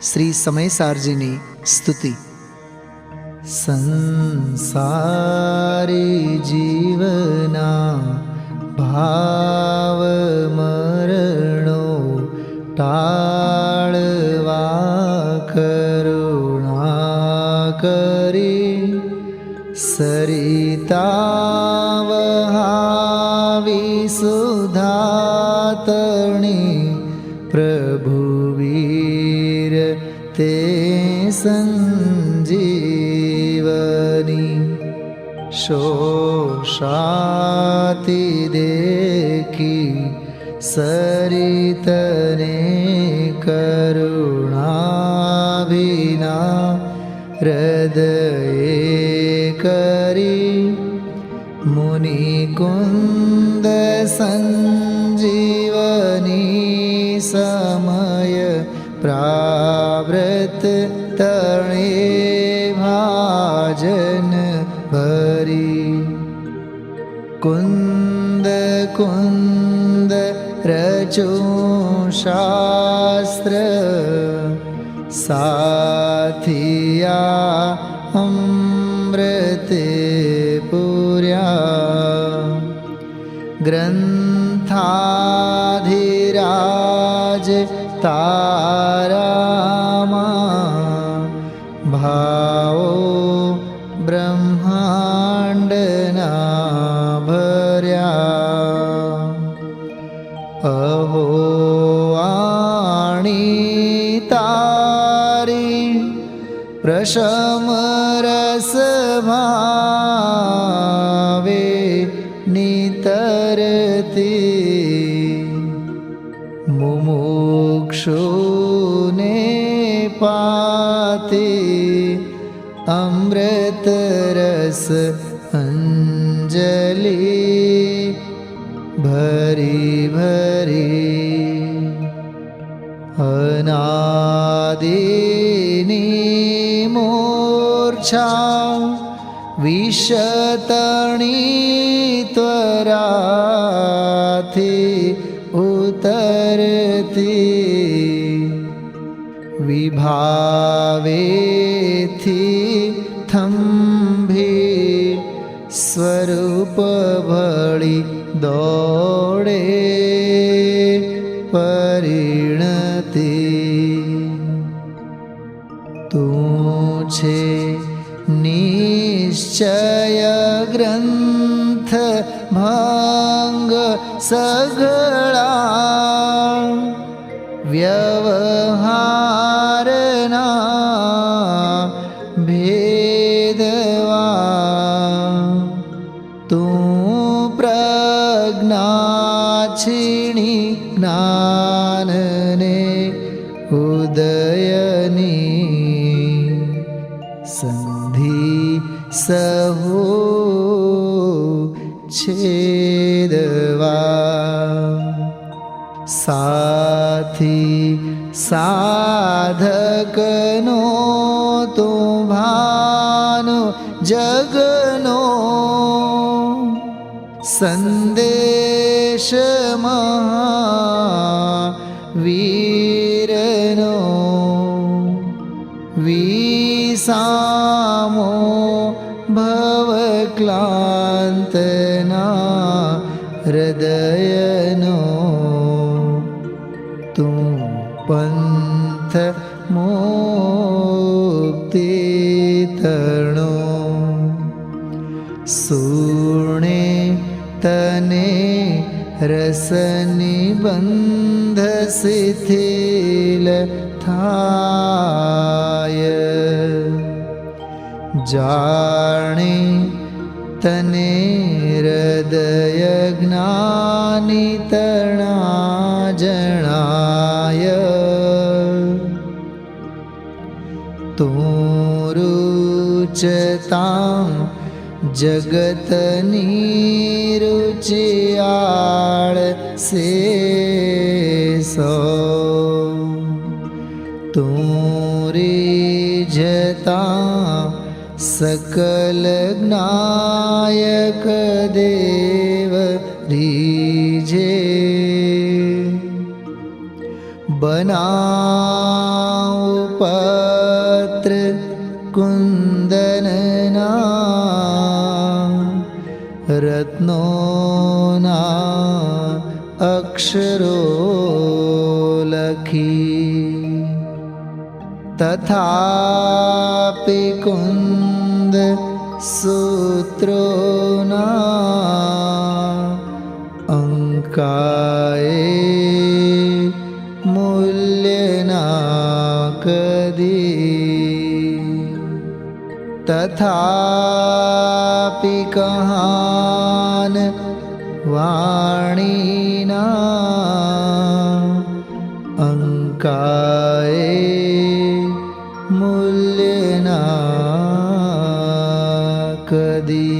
શ્રી સમયસારજીની સ્તુતિ. સંસારી જીવના ભાવ મરણો ટાળવા કરુણા કરી સરિતા વહાવી સુધાતણી પ્રભુ વીર તે સંજીવની શોષાતી દેખી સરિતને કરુણા વિના હૃદયે કરી મુનિકુંદ સંજીવની સમય પ્રાવૃત તણે ભાજન ભરી કુંદ કુંદ રચું શાસ્ત્ર સાથિયા અમૃતે પૂર્યા ગ્રંથાધિરાજ તારામાં ભાવો બ્રહ્માંડના ભર્યા અહો વાણી તારી પ્રશમ રસ ભાવે નિતરતી મુમુક્ષુને પાતી અમૃત રસ અંજલિ ભરી ભરી અનાદિની મૂર્છા વિષતણી ત્વરાથી ઉતરતી વિભાવેથી થંભી સ્વરૂપ ભળી દોડે પરિણતી તું છે નિશ્ચય ગ્રંથ ભંગ સઘળા વ્યવહારના ભેદવા તું પ્રજ્ઞા છીણી જ્ઞાનને ઉદયની સંધિ સહુ છેદવા સાથી સાધકનો તો ભાનો જગનો સંદેશ મહાવીરનો વિસામો ભવક્લાંતના હૃદયનો તું પંથ મુક્તિ તણો સુણે તને રસની બંધ શિથિલ થાય જાણે તને હૃદય જ્ઞાની તણા જણાય તું રુચતાં જગતની રુચિયાળ શેષો તું રીઝતા સકલ જ્ઞાયક દેવ રીઝે બનાવ પત્ર કુંદનના રત્નોના અક્ષરો લખી તથાપિ કુંદ સૂત્રોના અંકાએ મૂલ્યના કદી તથાપિ કહાન વાણીના અંકાએ મૂલ્યના કદી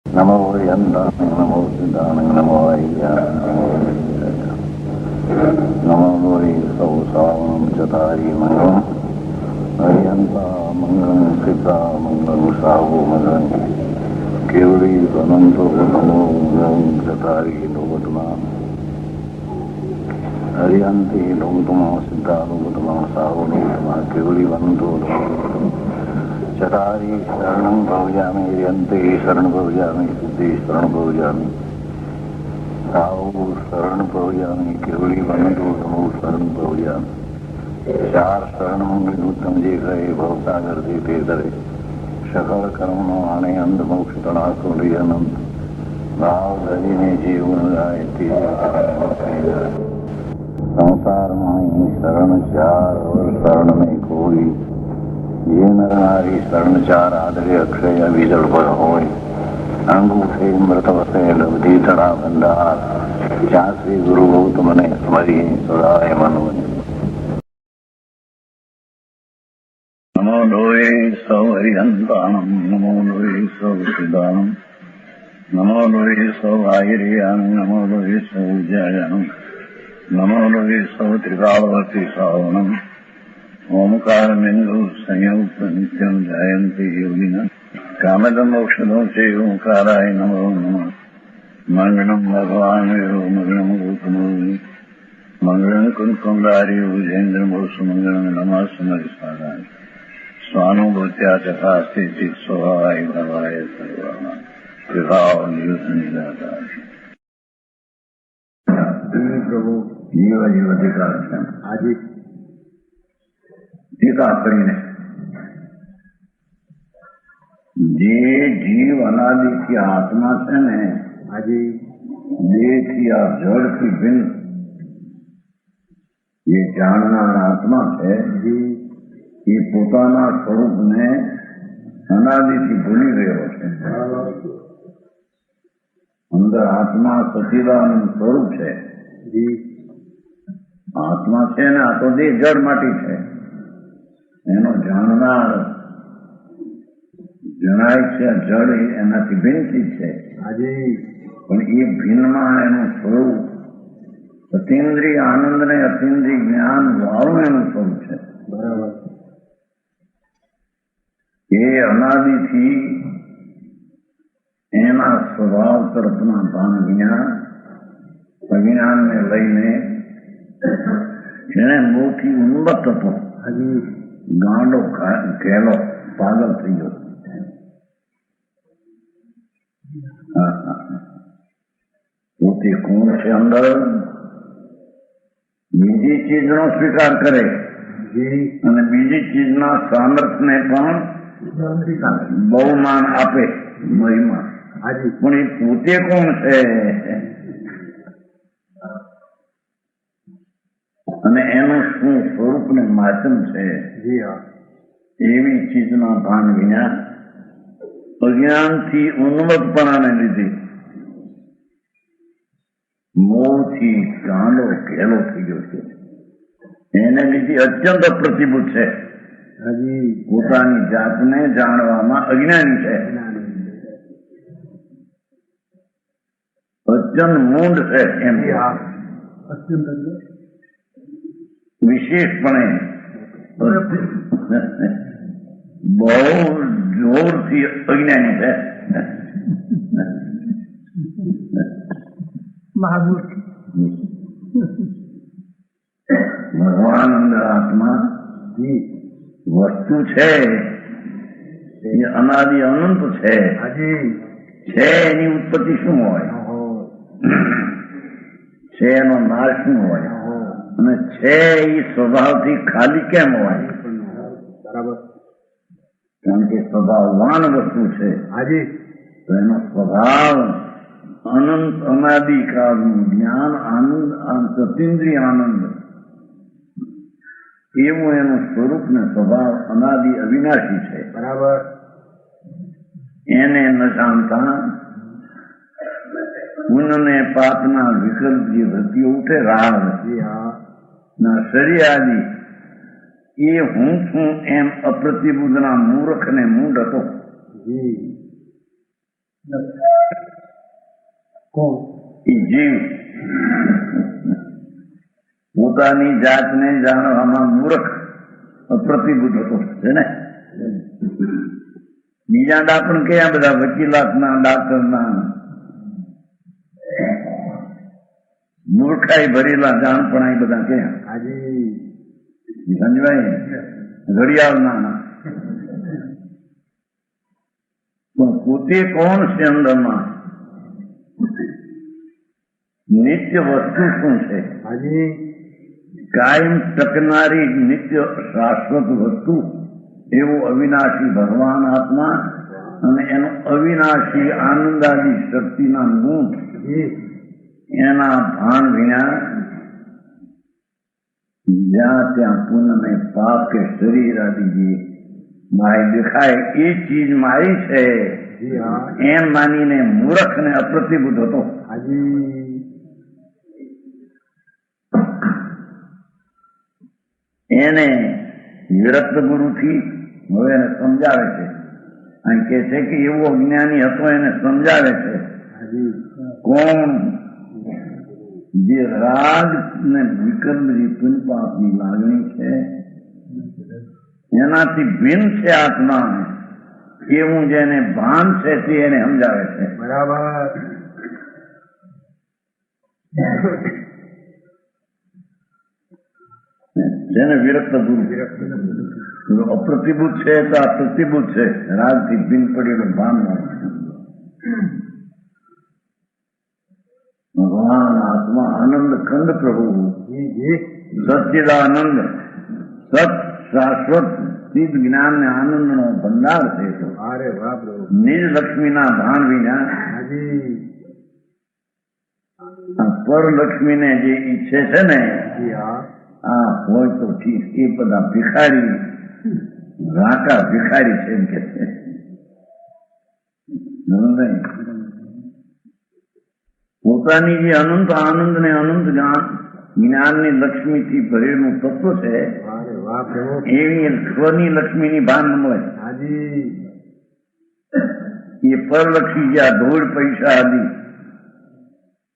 नमो यन्दानं नमो सिद्धानं नमो ऐयानं नमो लोहि सौसावनं चतारि मङ्गलम् अयन्ता मङ्गलं सिद्धा मङ्गलं सावो मङ्गलं केवली अनन्तो नमो मङ्गलं चतारि लोकतमा हरियन्ति लोकतमा सिद्धा लोकतमा सावो लोकतमा केवली अनन्तो चतारि शरणं भवयामि यन्ते शरण भवयामि सिद्धि शरण भवयामि सावु शरण भवयामि केवली वंदो नमो शरण भवयामि चार शरण मंगल उत्तम जे गए भवसागर जे ते दरे सकल कर्मनो आने अंध मोक्ष तणाको अनंत भाव धरीने जीवन गाय ते संसार में शरण चार और शरण में कोई ये नर नारी शरण चार आदरे अक्षय विजल पर होय अंगूठे मृत वसे लब्धि तड़ा भंडार जा श्री गुरु गौतम ने स्मरी सदाय मनोज नमो लोये सौ हरिहंताणम नमो लोये सौ सिद्धानम नमो लोये सौ आयर्याणम नमो लोये सौ जयनम नमो लोये सौ त्रिकालवती सावनम ओमकार बिंदु संयुक्त नित्यम जयंती योगिना कामदम मोक्षदो से ओंकाराय नमो नमः मंगलम भगवान वीरो मंगलम गौतमोनि मंगलम कुंकुमधारी भुजेन्द्र मोक्ष मंगलम नमः समरिसाराय स्वानुभूत्या चकास्ते चित स्वभावाय भवाय सर्वाना विभाव नियुक्त निराधार प्रभु जीव जीवधिकार आज टीका કરીને જે જીવ અનાદિથી આત્મા છે ને આજે દેહથી આ જળથી ભિન્ન જે જાણનાર આત્મા છે એ પોતાના સ્વરૂપને અનાદિથી ભૂલી ગયો છે અંદર આત્મા સચિદાનંદ સ્વરૂપ છે આત્મા છે ને આ તો દેહ જળ માટી છે એનો જાણનાર જણાય છે જળ એનાથી ભિન્ન ચીજ છે આજે પણ એ ભિન્નમાં એનું સ્વરૂપ અતિન્દ્રિય આનંદ ને અતિન્દ્રિય જ્ઞાન વાળું એનું સ્વરૂપ છે બરાબર એ અનાદિથી એના સ્વભાવ તરફના ભાન જ્ઞાન અજ્ઞાનને લઈને એને મોટી ઉન્મત્ત હતો હજી ગાંડો ઘેલો પાગલ થઈ ગયો પોતે કોણ છે અંદર બીજી ચીજનો સ્વીકાર કરે અને બીજી ચીજના સામર્થ્યને પણ બહુમાન આપે મહિમા પણ એ પોતે કોણ છે અને એનું શું સ્વરૂપ ને માધ્યમ છે એવી ચીજના ભાન વિના અજ્ઞાનથી ઉન્મત્તપણાને લીધે મોહથી ગાંડો ઘેલો થઈ ગયો છે એને લીધે અત્યંત પ્રતિભૂત છે હજી પોતાની જાતને જાણવામાં અજ્ઞાની છે અત્યંત મૂંડ છે એમ અત્યંત વિશેષપણે બહુ જોરથી અજ્ઞાની છે. ભગવાન અંદર આત્મા વસ્તુ છે એ અનાદિ અનંત છે. એની ઉત્પત્તિ શું હોય? છે એનો નાશ શું હોય? અને છે એ સ્વભાવથી ખાલી કેમ હોય? બરાબર. કારણ કે સ્વભાવવાન વસ્તુ છે. તો એનો સ્વભાવ અનંત અનાદિકાળનું જ્ઞાન આનંદ સતીન્દ્રિય આનંદ એવું એનું સ્વરૂપ ને સ્વભાવ અનાદિ અવિનાશી છે. બરાબર. એને ન જાણતા પુણ્ય પાપના વિકલ્પ જે વૃત્તિઓ ઉઠે રાગ ના શરીરાદી એ હું છું એમ અપ્રતિબુદ્ધના મૂર્ખ ને મૂઢ હતો. એ જીવ પોતાની જાતને જાણવામાં મૂર્ખ અપ્રતિબુદ્ધ હતો છે ને. બીજા દાપણ કયા બધા વકીલાતના ડાક્ટરના મૂર્ખાઈ ભરેલા જાણપણા એ બધા ક્યાં સમજવાય? ઘડિયાળના પણ પોતે કોણ છે અંદરમાં? નિત્ય વસ્તુ શું છે? કાયમ ટકનારી નિત્ય શાશ્વત વસ્તુ એવું અવિનાશી ભગવાન આત્મા અને એનો અવિનાશી આનંદાદી શક્તિના ગુણ એના ભાન વિના જ્યાં ત્યાં પુણ્ય ને પાપ કે શરીર આદિ જે માય દેખાય એ ચીજ મારી છે એમ માનીને મૂર્ખ ને અપ્રતિબુદ્ધ હતો. એને વિરક્ત ગુરુથી હવે એને સમજાવે છે. અહીં કે છે કે એવો જ્ઞાની હતો એને સમજાવે છે. કોણ? જે રાગ ને વિકલ્પ જે પુણ્યપાપની લાગણી છે એનાથી ભિન્ન છે આત્મા એવું જેને ભાન છે તે એને સમજાવે છે. બરાબર. જેને વિરક્ત ગુરુ અપ્રતિબુદ્ધ છે તો આ પ્રતિબુદ્ધ છે. રાગથી ભિન્ન પડેલું ભાન ભગવાન આત્મા આનંદ ખંડ પ્રભુ સચ્ચિદાનંદ સત શાશ્વત સિદ્ધ જ્ઞાન ને આનંદ નો ભંડાર છે. નિજ લક્ષ્મીના ભાન વિના પરલક્ષ્મીને જે ઈચ્છે છે ને આ હોય તો ઠીક. એ બધા ભિખારી રાકા ભિખારી છે એમ કે છે. પોતાની જે અનંત આનંદ ને અનંત જ્ઞાનની લક્ષ્મીથી ભરેલું તત્વ છે એવી સ્વની લક્ષ્મીની ભાન ન મળે. એ પરલક્ષ્મી જ્યાં ધોળ પૈસા આદિ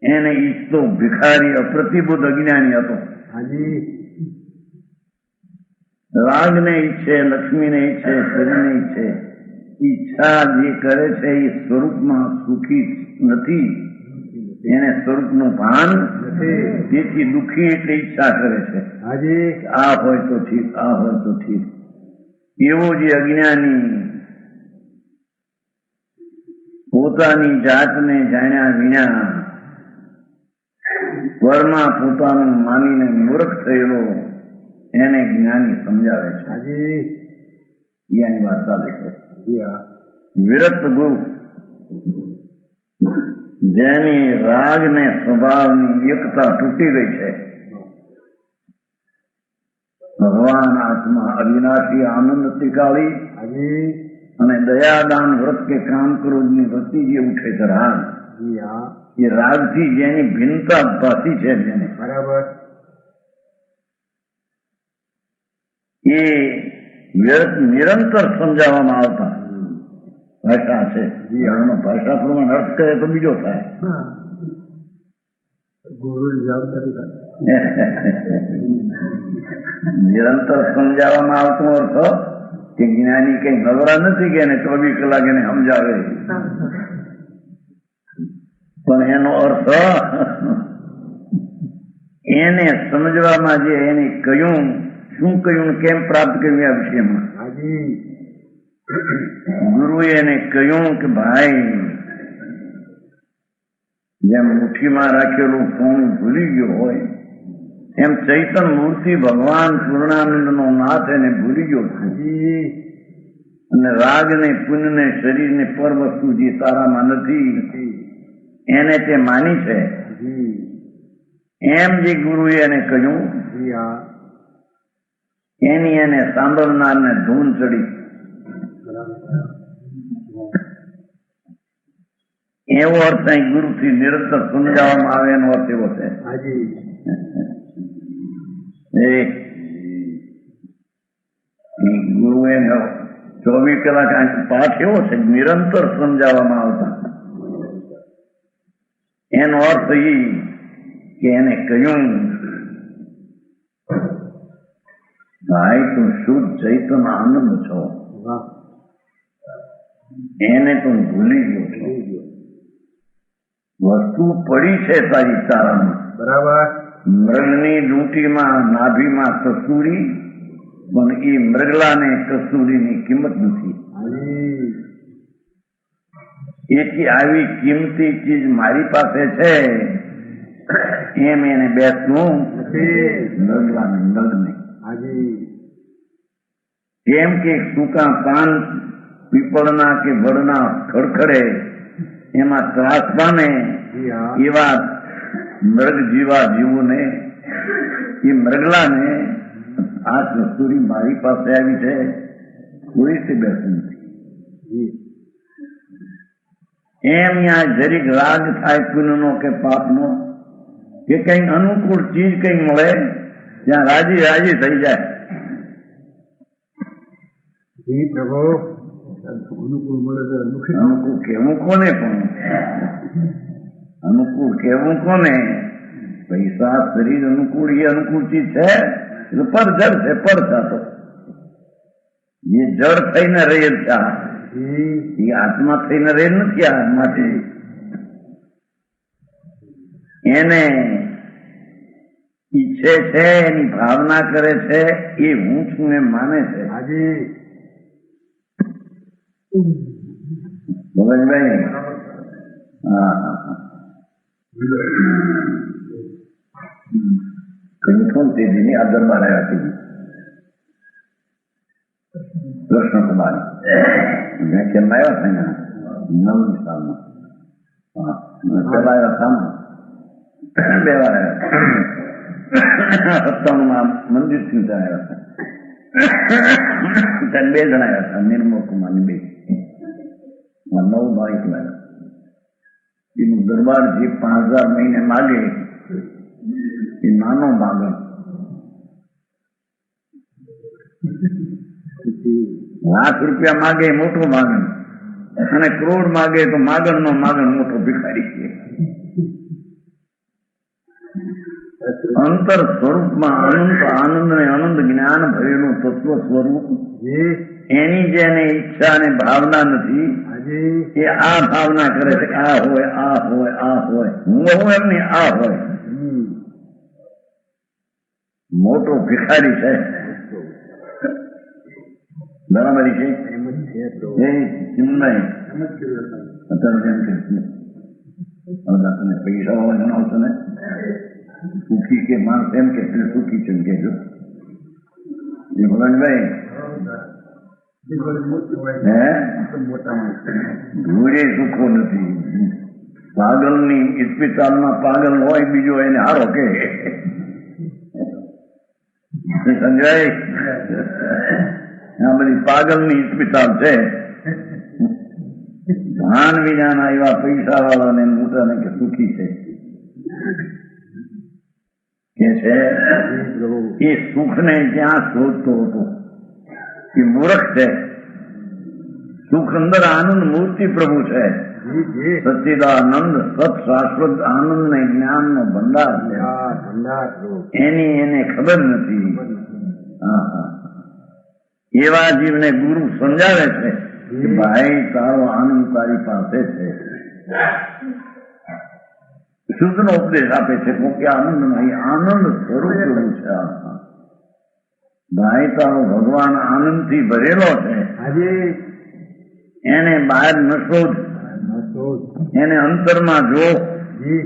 એને ઈચ્છતો ભિખારી અપ્રતિબુદ્ધ અજ્ઞાની હતો. રાગને ઈચ્છે, લક્ષ્મીને ઈચ્છે, શરીરને ઈચ્છે. ઈચ્છા જે કરે છે એ સ્વરૂપમાં સુખી નથી. એને સ્વરૂપનું ભાન તેથી દુઃખી એટલે ઈચ્છા કરે છે. આ હોય તો ઠીક, આ હોય તો ઠીક. એવો જે અજ્ઞાની પોતાની જાતને જાણ્યા વિના પરમાં પોતાનું માનીને મૂર્ખ થયેલો એને જ્ઞાની સમજાવે છે. જ્ઞાની વાત ચાલે છે. વિરક્ત ગુરુ જેની રાગ ને સ્વભાવની એકતા તૂટી ગઈ છે. ભગવાન આત્મા અવિનાશી આનંદ તિકાળી અને દયાદાન વ્રત કે કામ ક્રોધની વૃત્તિ જે ઉઠે છે રાગ, એ રાગથી જેની ભિન્નતા ભાસી છે જેને બરાબર એ નિરંતર સમજાવવામાં આવતા ભાષા છે. ભાષા પ્રમાણે અર્થ કરે તો બીજો થાય. ગુરુ જવાબદારી નિરંતર સમજાવવામાં આવતો અર્થ કે જ્ઞાની કઈ નવરા નથી કે એને 24 કલાક એને સમજાવે, પણ એનો અર્થ એને સમજવામાં જે એને કહ્યું, શું કહ્યું, કેમ પ્રાપ્ત કર્યું આ વિષયમાં ગુરુએ એને કહ્યું કે ભાઈ જેમ મુઠ્ઠીમાં રાખેલું સોનું ભૂલી ગયો હોય એમ ચૈતન મૂર્તિ ભગવાન પૂર્ણાનંદ નો નાથ એને ભૂલી ગયો છે, અને રાગ ને પુણ્ય ને શરીર ને પર વસ્તુ જે તારામાં નથી એને તે માની છે એમ જે ગુરુએ એને કહ્યું એની એને સાંભળનારને ધૂન ચડી. એવો અર્થ અહીં ગુરુથી નિરંતર સમજાવવામાં આવે એનો અર્થ એવો છે. ગુરુએ 24 કલાક પાઠ એવો છે નિરંતર સમજાવવામાં આવતા. એનો અર્થ એ કે એને કહ્યું ભાઈ તું શુદ્ધ ચૈતન આનંદ છો, એને તું ભૂલી ગયો છો. વસ્તુ પડી છે તારી તારામાં, બરાબર. મૃગની ડૂંટીમાં નાભીમાં કસ્તુરી, પણ એ મૃગલાને કસ્તુરીની કિંમત નથી. એથી આવી કિંમતી ચીજ મારી પાસે છે એમ એને બેસવું મૃગલાને નળને. કેમ કે સૂકા પાન પીપળના કે વડના ખડખડે એમાં ત્રાસ પામે એવા મૃગ જીવા જીવોને એ મૃગલાને આ કસ્તુરી મારી પાસે આવી છે કોઈ બેસતું નથી. એમ ત્યાં જરીક રાગ થાય પુણ્યનો કે પાપનો કે કઈ અનુકૂળ ચીજ કઈ મળે ત્યાં રાજી રાજી થઈ જાય. પ્રભુ અનુકૂળ મળે તો અનુકૂળ કેવું કોને, પણ અનુકૂળ કેવું કોને? પૈસા શરીર અનુકૂળ એ અનુકૂળ ચીજ છે, પર જળ છે, પર થતો એ જળ થઈને રહેલ છે, એ આત્મા થઈને રહેલ નથી. આત્માથી એને ઈચ્છે છે, એની ભાવના કરે છે, એ હું છું એમ માને છે. ભાઈ હા કંઠોન તેજીની આ દરબાર આવ્યા હતી કૃષ્ણકુમારી વ્યાખ્યાનમાં આવ્યા હતા 9 સાલમાં. પેલા આવ્યા હતા 2 વાર આવ્યા 97 મંદિર થી ત્યાં આવ્યા હતા. 2 જણા આવ્યા હતા, નિર્મળ કુમારની 2. 9 માં એકલા એનું દરબાર જે 5000 મહિને માગે એ નાનો માગણ, ₹1,00,000 માગે મોટો માગણ, અને કરોડ માગે તો માગણ નો માગણ મોટો ભિખારી છે. અંતર સ્વરૂપમાં અનંત આનંદ ને અનંત જ્ઞાન ભરેલું તત્વ સ્વરૂપ એની જેને ઈચ્છા અને ભાવના નથી એ આ ભાવના કરે છે. આ હોય આ હોય આ હોય, હું એમની આ હોય. મોટો ભિખારી છે, બરાબર છે. અત્યારે જેમ કે પૈસા હોવા જણાવશો ને સુખી કે માણસ એમ કે સુખી છે એમ કેજો એ ભગવાનભાઈ. ધૂળે સુખો નથી. પાગલની ઇસ્પિતાલમાં પાગલ હોય બીજો એને હારો કે સંજય આ બધી પાગલની ઇસ્પિતાલ છે. ભાન વિનાના એવા પૈસા વાળાને મોટાને કે સુખી છે કે છે એ સુખને જ્યાં શોધતો હતો એ મૂર્ખ છે. સુખ અંદર આનંદ મૂર્તિ પ્રભુ છે, જી જી સચ્ચિદાનંદ સત શાશ્વત આનંદ ને જ્ઞાન નો ભંડાર છે. હા ભંડાર રૂપ. એની એને ખબર નથી. હા હા. એવા જીવને ગુરુ સમજાવે છે કે ભાઈ તારો આનંદ તારી પાસે છે. શુદ્ધ નો ઉપદેશ આપે છે કે આનંદ નહીં, આનંદ સ્વરૂપ એવું છે. ભાઈ તારો ભગવાન આનંદ થી ભરેલો છે. હાજી એને બહાર ન શોધ, એને અંતરમાં જો. જી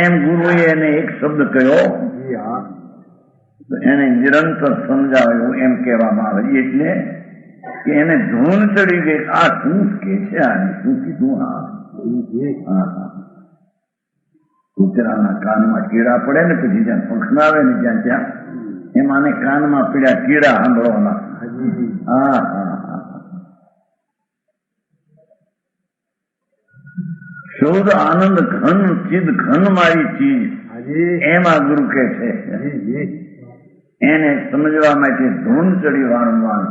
એમ ગુરુએ એને એક શબ્દ કહ્યો, જી હા એને નિરંતર સમજાવ્યું એમ કહેવામાં આવે. એટલે કે એને ધૂન ચડી ગઈ, આ શું કે છે, આને શું કીધું. હા હા. કૂતરાના કાનમાં કીડા પડે ને પછી જ્યાં પંખનાવે ને જ્યાં ત્યાં એમાં કાનમાં પીડ્યા કીડા સાંભળવાના. હા હા હા. શુદ્ધ આનંદ ઘન ચિદ ઘન મારી ચીજ, એમાં ગુરુ કે છે. એને સમજવા માટે ધૂન ચડી વારંવાર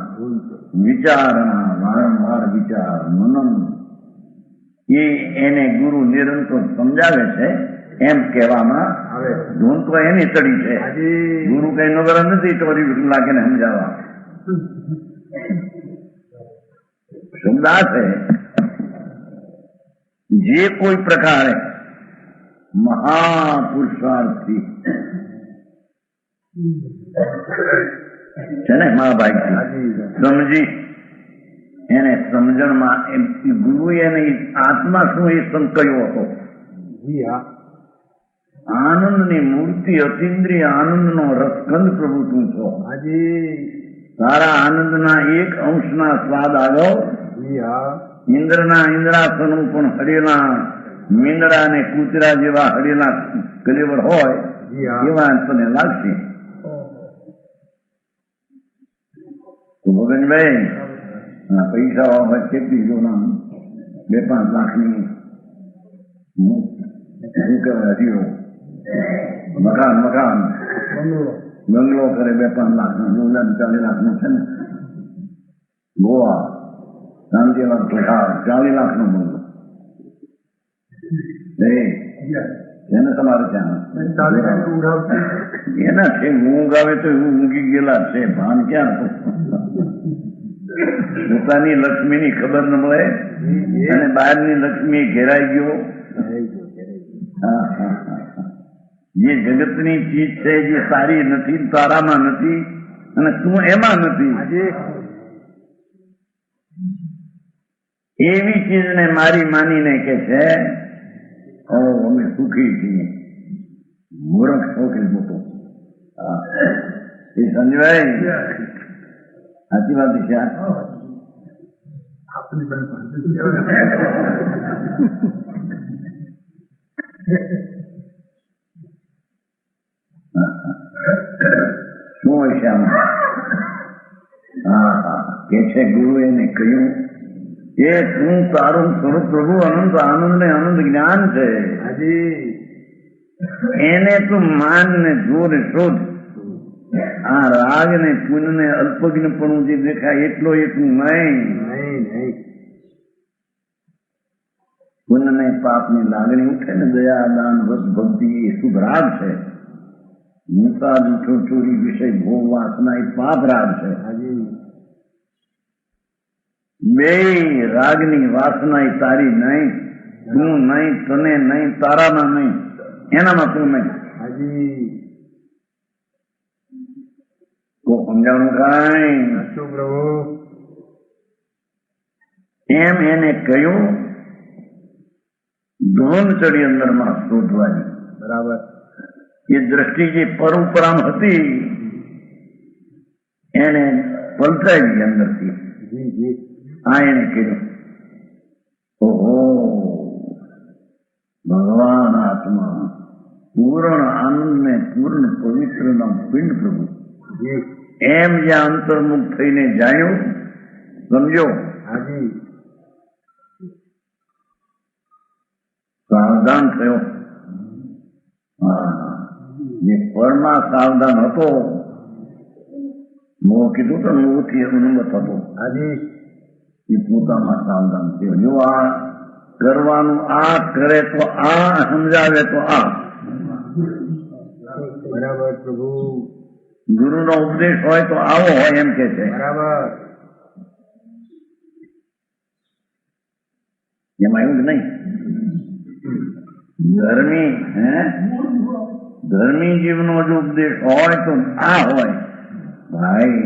વિચારણા, વારંવાર વિચાર મનન, એ એને ગુરુ નિરંતર સમજાવે છે એમ કહેવામાં આવે. ધૂન તો એની ચડી છે, ગુરુ કઈ નગર નથી તો લાગે ને સમજાવવા. શબ્દ આ છે, જે કોઈ પ્રકારે મહાપુરુષાર્થી છે ને મહાભાઈ સમજી એને સમજણમાં ગુરુએ એને આત્મા શું એ કહ્યો હતો. આનંદની મૂર્તિ અતિન્દ્રિય આનંદનો રસખંડ પ્રભુ તું છો. તારા આનંદના એક અંશના સ્વાદ આવ્યો. ઇન્દ્રના ઇન્દ્રાસનો પણ હરેલા મીંદડા અને કૂતરા જેવા હરેલા કલેવર હોય એવા તને લાગશે. ભગનભાઈ પૈસા હોય કેટલી જો નામ 2-5 લાખની શું કહેવાય હરીઓ મકાન બંગલો કરે 2-5 લાખનો 40 લાખનો છે ને. ગોવા શાંતિલાલ પ્રસાદ 40 લાખનો બંગલો એને તમારે ત્યાં એના છે ઊંઘ આવે તો ઊંઘી ગયેલા છે, ભાન ક્યાં તો. પોતાની લક્ષ્મીની ખબર ન મળે અને બહારની લક્ષ્મી ઘેરાઈ ગયો. જે જગતની ચીજ છે જે સારી નથી, તારામાં નથી અને તું એમાં નથી, એવી ચીજને મારી માનીને કે છે અમે સુખી છીએ. મૂર્ખ શોખી મોટો. એ સંજયભાઈ સાચી વાત છે. શું હોય છે આમાં? હા હા કે છે ગુરુ એને કહ્યું એ તું તારું સ્વરૂપ પ્રભુ અનંત આનંદ ને અનંત જ્ઞાન છે. એને તું માન ને જોર શોધ. આ રાગ ને પુન ને અલ્પજ્ઞ પણ જે દેખાય એટલો એટલું નહીં. પુન ને પાપ ની લાગણી ઉઠે ને દયા દાન રસ ભક્તિ એ શુભ રાગ છે. હિંસા જૂઠો ચોરી વિષય ભોગ વાસના એ પાપ રાગ છે. બે રાગની વાસના એ તારી નહીં, તું નહીં, તને નહીં, તારામાં નહીં, એનામાં તું નહીં. તો સમજાવવાનું કઈ એમ એને કહ્યું. ધૂન ચડી અંદરમાં શોધવાની. બરાબર. એ દ્રષ્ટિ જે પરોપરામ હતી એને પલટાવી અંદરથી. આ એને કહ્યું ઓહો ભગવાન આત્મા પૂર્ણ આનંદ ને પૂર્ણ પવિત્ર ના પિંડ પ્રભુ. એમ જ્યાં અંતર્મુખ થઈને જાણ્યું, સમજો. સાવધાન થયો. જે પરમાં સાવધાન હતો, મોહ કીધું તો મોહથી અનુમત હતો. એ પોતામાં સાવધાન થયો. જો આ કરવાનું આ કરે તો આ, સમજાવે તો આ. બરાબર પ્રભુ. ગુરુનો ઉપદેશ હોય તો આવો હોય એમ કે છે. બરાબર. એમાં એવું જ નહીં. ધર્મી જીવનો જો ઉપદેશ હોય તો આ હોય. ભાઈ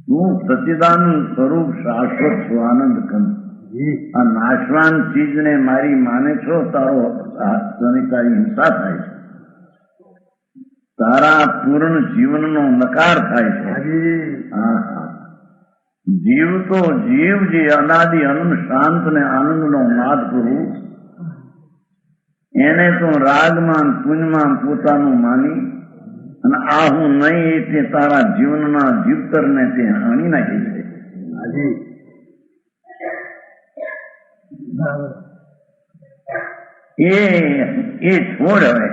તું સચ્ચિદાનંદ સ્વરૂપ શાશ્વત સ્વાનંદ કંદ આ નાશવાન ચીજને મારી માને છો, તારો તારી હિંસા થાય છે, તારા પૂર્ણ જીવનનો નકાર થાય છે. જીવ તો જીવ જે અનાદિ અનંત શાંત ને આનંદનો નાદ પ્રભુ, એને તો રાગમાં પુણ્યમાં પોતાનું માની અને આ હું નહીં એટલે તારા જીવનના જીવતરને તે હાણી નાખી છે. એ છોડ હવે.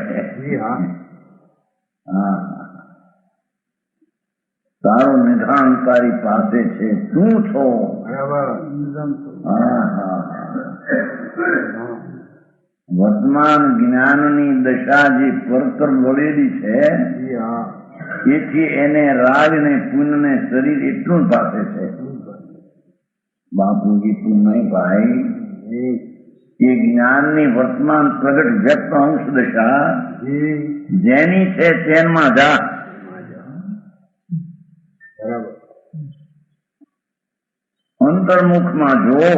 તારું નિધાન તારી પાસે છે, તું છો. વર્તમાન જ્ઞાનની દશા જે પરતર વળેલી છે, એથી એને રાગ ને પુણ્ય ને શરીર એટલું જ પાસે છે. બાપુજી તું નહીં ભાઈ, એ જ્ઞાનની વર્તમાન પ્રગટ વ્યક્ત અંશ દશા જેની છે તેનમાં જા. અંતર્મુખમાં જો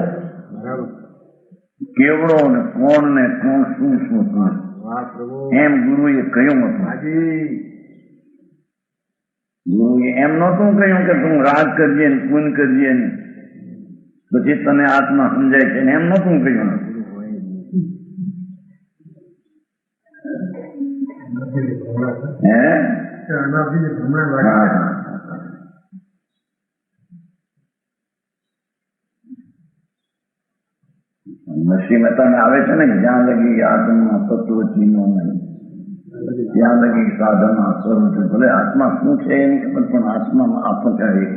કેવડો ને કોણ ને કોણ શું શું એમ ગુરુએ કહ્યું હતું. ગુરુએ એમ નહોતું કહ્યું કે તું રાગ કરજે ને પુણ્ય કરજે ને પછી તને આત્મા સમજાય છે ને, એમ નહોતું કહ્યું. નરસિંહ મહેતાને આવે છે ને, જ્યાં લગી આત્મા તત્વ ચીનો નહીં ત્યાં લગી સાધના સ્વરૂપ. ભલે આત્મા શું છે એની ખબર, પણ આત્મામાં આપણને એક.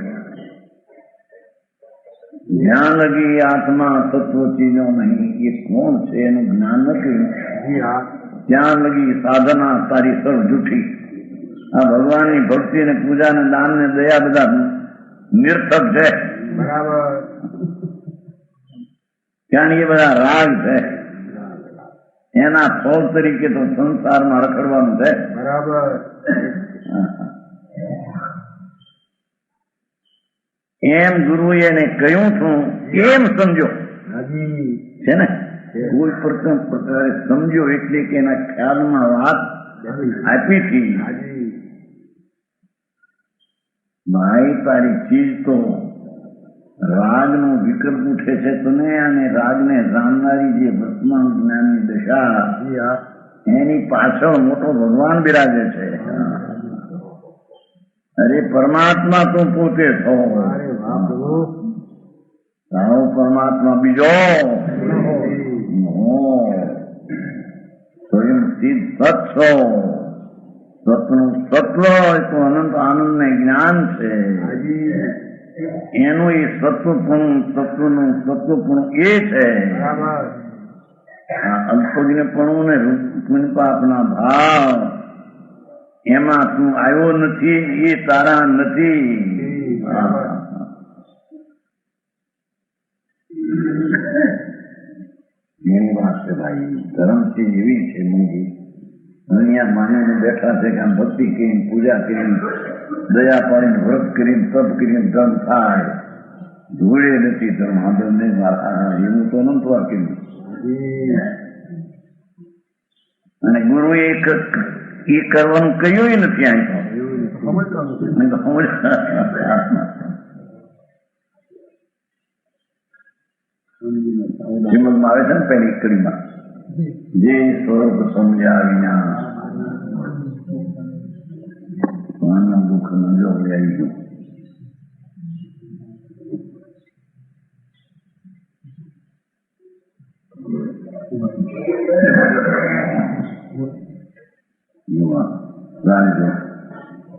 જ્યાં લગી આત્મા તત્વ ચીનો નહીં, એ કોણ છે એનું જ્ઞાન નથી, ત્યાં લગી સાધના તારી સર્વ જૂઠી. આ ભગવાનની ભક્તિ ને પૂજા ને દાન ને દયા બધા નિર્થક છે. બરાબર. ત્યાં એ બધા રાગ છે, એના ફળ તરીકે તો સંસારમાં રખડવાનું છે. બરાબર. એમ ગુરુએ એને કહ્યું છું એમ સમજો છે ને. કોઈ પ્રકારે સમજો એટલે કે એના ખ્યાલમાં વાત આપી હતી. ભાઈ તારી ચીજ તો રાગનો વિકલ્પ ઉઠે છે તને, અને રાગને જાણનારી જે વર્તમાન જ્ઞાનની દશા એની પાછળ મોટો ભગવાન બિરાજે છે. અરે પરમાત્મા તું પોતે છો, તારો પરમાત્મા બીજો સ્વયં સિદ્ધ સત છો. સતનું સત્વ તો અનંત આનંદ ને જ્ઞાન છે. એનું એ સત્વપણું તત્વપણું એ છે. અલ્પજ્ઞપણું ને પુણ્યપાપના ભાવ એમાં તું આવ્યો નથી, એ તારા નથી. એની વાત છે ભાઈ. ધર્મથી એવી છે મૂંગી દુનિયા માનીને બેઠા છે કે આમ ભક્તિ કરીને પૂજા કરીને દયા પાડીને વ્રત કરીને તપ કરીને ધર્મ થાય. જોડે નથી ધર્મ. આદર નહીં એવું તો નતું કીધું. અને ગુરુએ એ કરવાનું કહ્યું નથી. અહીં શ્રીમદમાં આવે છે ને પહેલી કડીમાં, જે સ્વરૂપ સમજ્યા વિના દુઃખ ન જો આવી ગયું.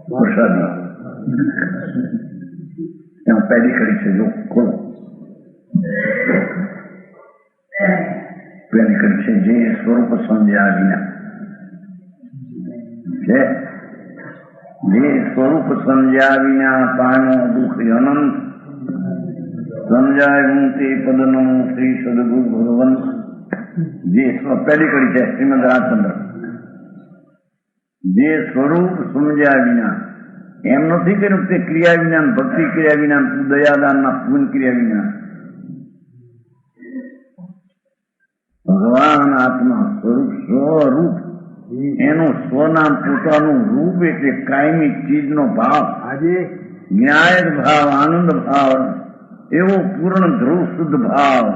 પ્રસાદી ત્યાં પહેલી કડી છે, જો ખોલો. પેલી કરી છે જે સ્વરૂપ સમજ્યા વિના છે, જે સ્વરૂપ સમજ્યા વિના પાનો દુઃખ અનંત સમજાય હું તે પદનું શ્રી સદગુરુ ભગવન. જે પહેલી કરી છે શ્રીમદ રાજચંદ્ર. જે સ્વરૂપ સમજ્યા વિના એમ નથી કર્યું તે ક્રિયા વિના, ભક્તિ ક્રિયા વિના, દયાદાનના પૂન ક્રિયા વિના. ભગવાન આત્મા સ્વરૂપ સ્વરૂપ એનું સ્વનામ પોતાનું રૂપ એટલે કાયમી ચીજનો ભાવ, ન્યાય ભાવ, આનંદ ભાવ, એવો પૂર્ણ ધ્રુવ શુદ્ધ ભાવ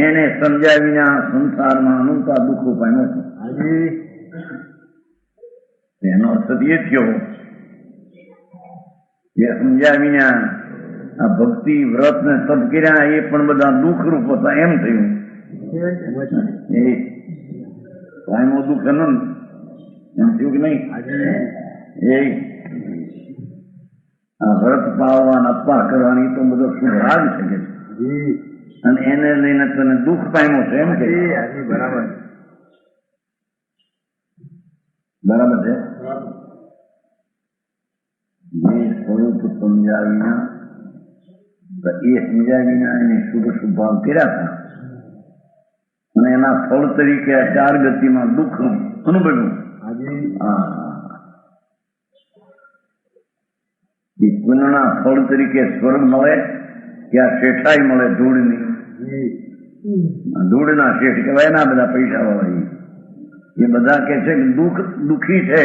એને સમજ્યા વિના સંસારમાં અનંતા દુઃખો પામ્યો છે. એનો અર્થ એ થયો કે સમજ્યા વિના આ ભક્તિ વ્રત ને તપ કર્યા એ પણ બધા દુઃખ રૂપ હતા એમ થયું. એ કાયમો દુઃખ અનંત એમ થયું કે નહીં? એ આ વ્રત પાવવા અપા કરવાની તો બધો શુભ રાગ છે કે અને એને લઈને તને દુઃખ પામ્યો છે એમ કે બરાબર બરાબર છે. જે સ્વરૂપ સમજ્યા વિના એ સમજ્યા વિના એને શુભ શુભ ભાવ કર્યા હતા અને એના ફળ તરીકે આ ચાર ગતિમાં દુઃખ અનુભવ્યું. પુણ્યના ફળ તરીકે સ્વર્ગ મળે કે આ શેઠાઈ મળે ધૂળની. ધૂળના શેઠ કહેવાય ના બધા પૈસા વાળા એ બધા કે છે કે દુઃખ દુઃખી છે.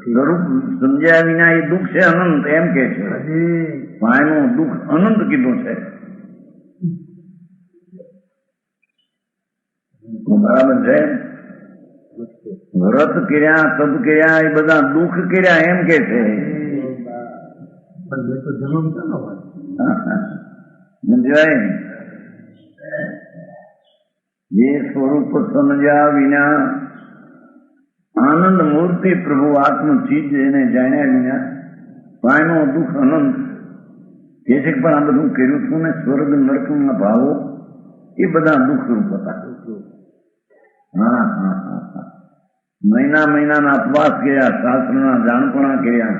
સ્વરૂપ સમજ્યા વિના એ દુઃખ છે અનંત એમ કે છે. એનું દુઃખ અનંત કીધું છે. બરાબર છે. વ્રત કર્યા તપ કર્યા એ બધા દુઃખ કર્યા એમ કે છે. જે સ્વરૂપ સમજ્યા વિના આનંદ મૂર્તિ પ્રભુ આત્મ ચીજ એને જાણ્યા વિના પાયનો દુઃખ અનંત કે છે. પણ આ બધું કર્યું છું ને સ્વર્ગ નરકના ભાવો એ બધા દુઃખ રૂપ હતા. હા હા હા મહિના મહિનાના અપવાસ કર્યા, શાસ્ત્રના જાણપણા કર્યા.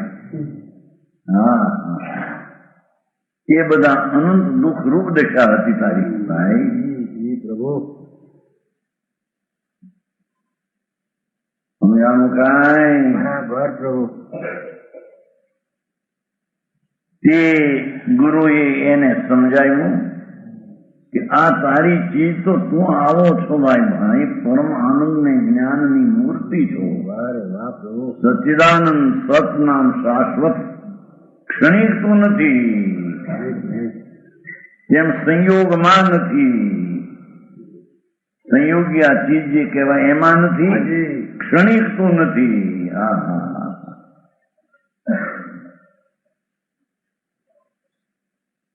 હા એ બધા અનંત દુઃખ રૂપ દશા હતી તારી ભાઈ. પ્રભુ સમજાણું કાંઈ પ્રભુ તે ગુરુએ એને સમજાવ્યું કે આ તારી ચીજ તો તું આવો છો ભાઈ પરમ આનંદ ને જ્ઞાન ની મૂર્તિ છો. સચ્ચિદાનંદ સત નામ શાશ્વત ક્ષણિક તું નથી, જેમ સંયોગમાં નથી. સંયોગી આ ચીજ જે કહેવાય એમાં નથી, ક્ષણિક તું નથી.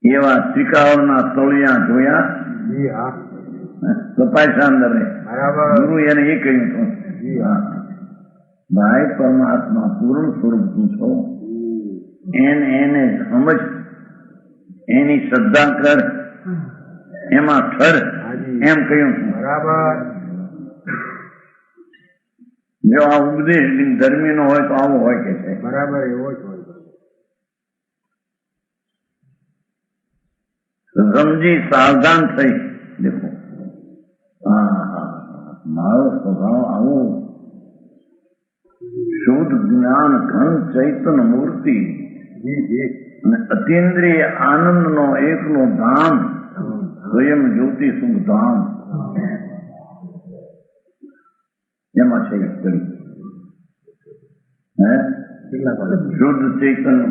એવા ત્રિકાળના તળિયા જોયા કપાયસા અંદર ગુરુ એને એ કહ્યું હતું ભાઈ પરમાત્મા પૂર્ણ સ્વરૂપ તું છો, એને સમજ, એની શ્રદ્ધા કર, એમાં ઠર એમ કહ્યું છું. જો આ ઉપદેશ ધર્મી નો હોય તો આવો હોય કે છે. બરાબર એવો જ હોય. સમજી સાવધાન થઈ. દેખો મારો સ્વભાવ આવો શુદ્ધ જ્ઞાન ઘન ચૈતન્ય મૂર્તિ અને અતિન્દ્રિય આનંદ નો એકનો ધામ સ્વયં જ્યોતિ સુખ ધામ એમાં છે. શુદ્ધ ચૈતન્ય,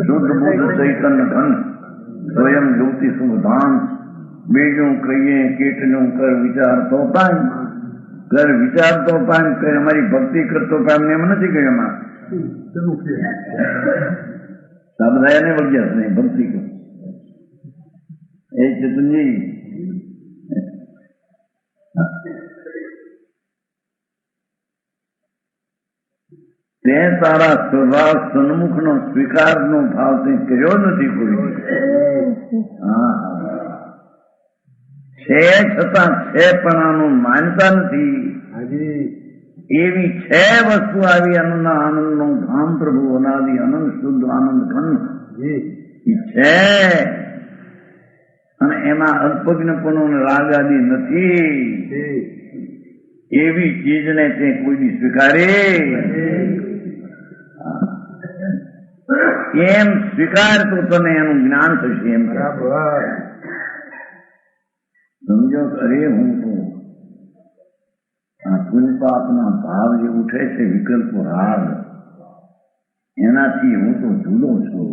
શુદ્ધ બુદ્ધ ચૈતન્ય ઘન સ્વયં જ્યોતિ સુખ ધામ. બીજું કહીએ કેટલું કર વિચાર તો પામ, કર વિચાર તો પામ, કર અમારી ભક્તિ કરતો પામ એમ નથી કહ્યું. એમાં બધા એને વળગ્યા છે ભક્તિ કર એ ચેતનજી. તે તારા સ્વભાવ સન્મુખનો સ્વીકારનો ભાવ તે કર્યો નથી કોઈ. છે છતાં છે પણ આનું માનતા નથી. એવી છે વસ્તુ આવી આનંદનો ધામ પ્રભુ અનાદિ અનંત શુદ્ધ આનંદ ખંડ છે, અને એમાં અલ્પજ્ઞપણો રાગ આદિ નથી. એવી ચીજને તે કોઈ સ્વીકારે એમ સ્વીકાર તો તને એનું જ્ઞાન થશે. એમ સમજો. અરે હું તો આ પુણ્યપાપના ભાવ જે ઉઠે છે વિકલ્પ રાગ, એનાથી હું તો જુદો છું.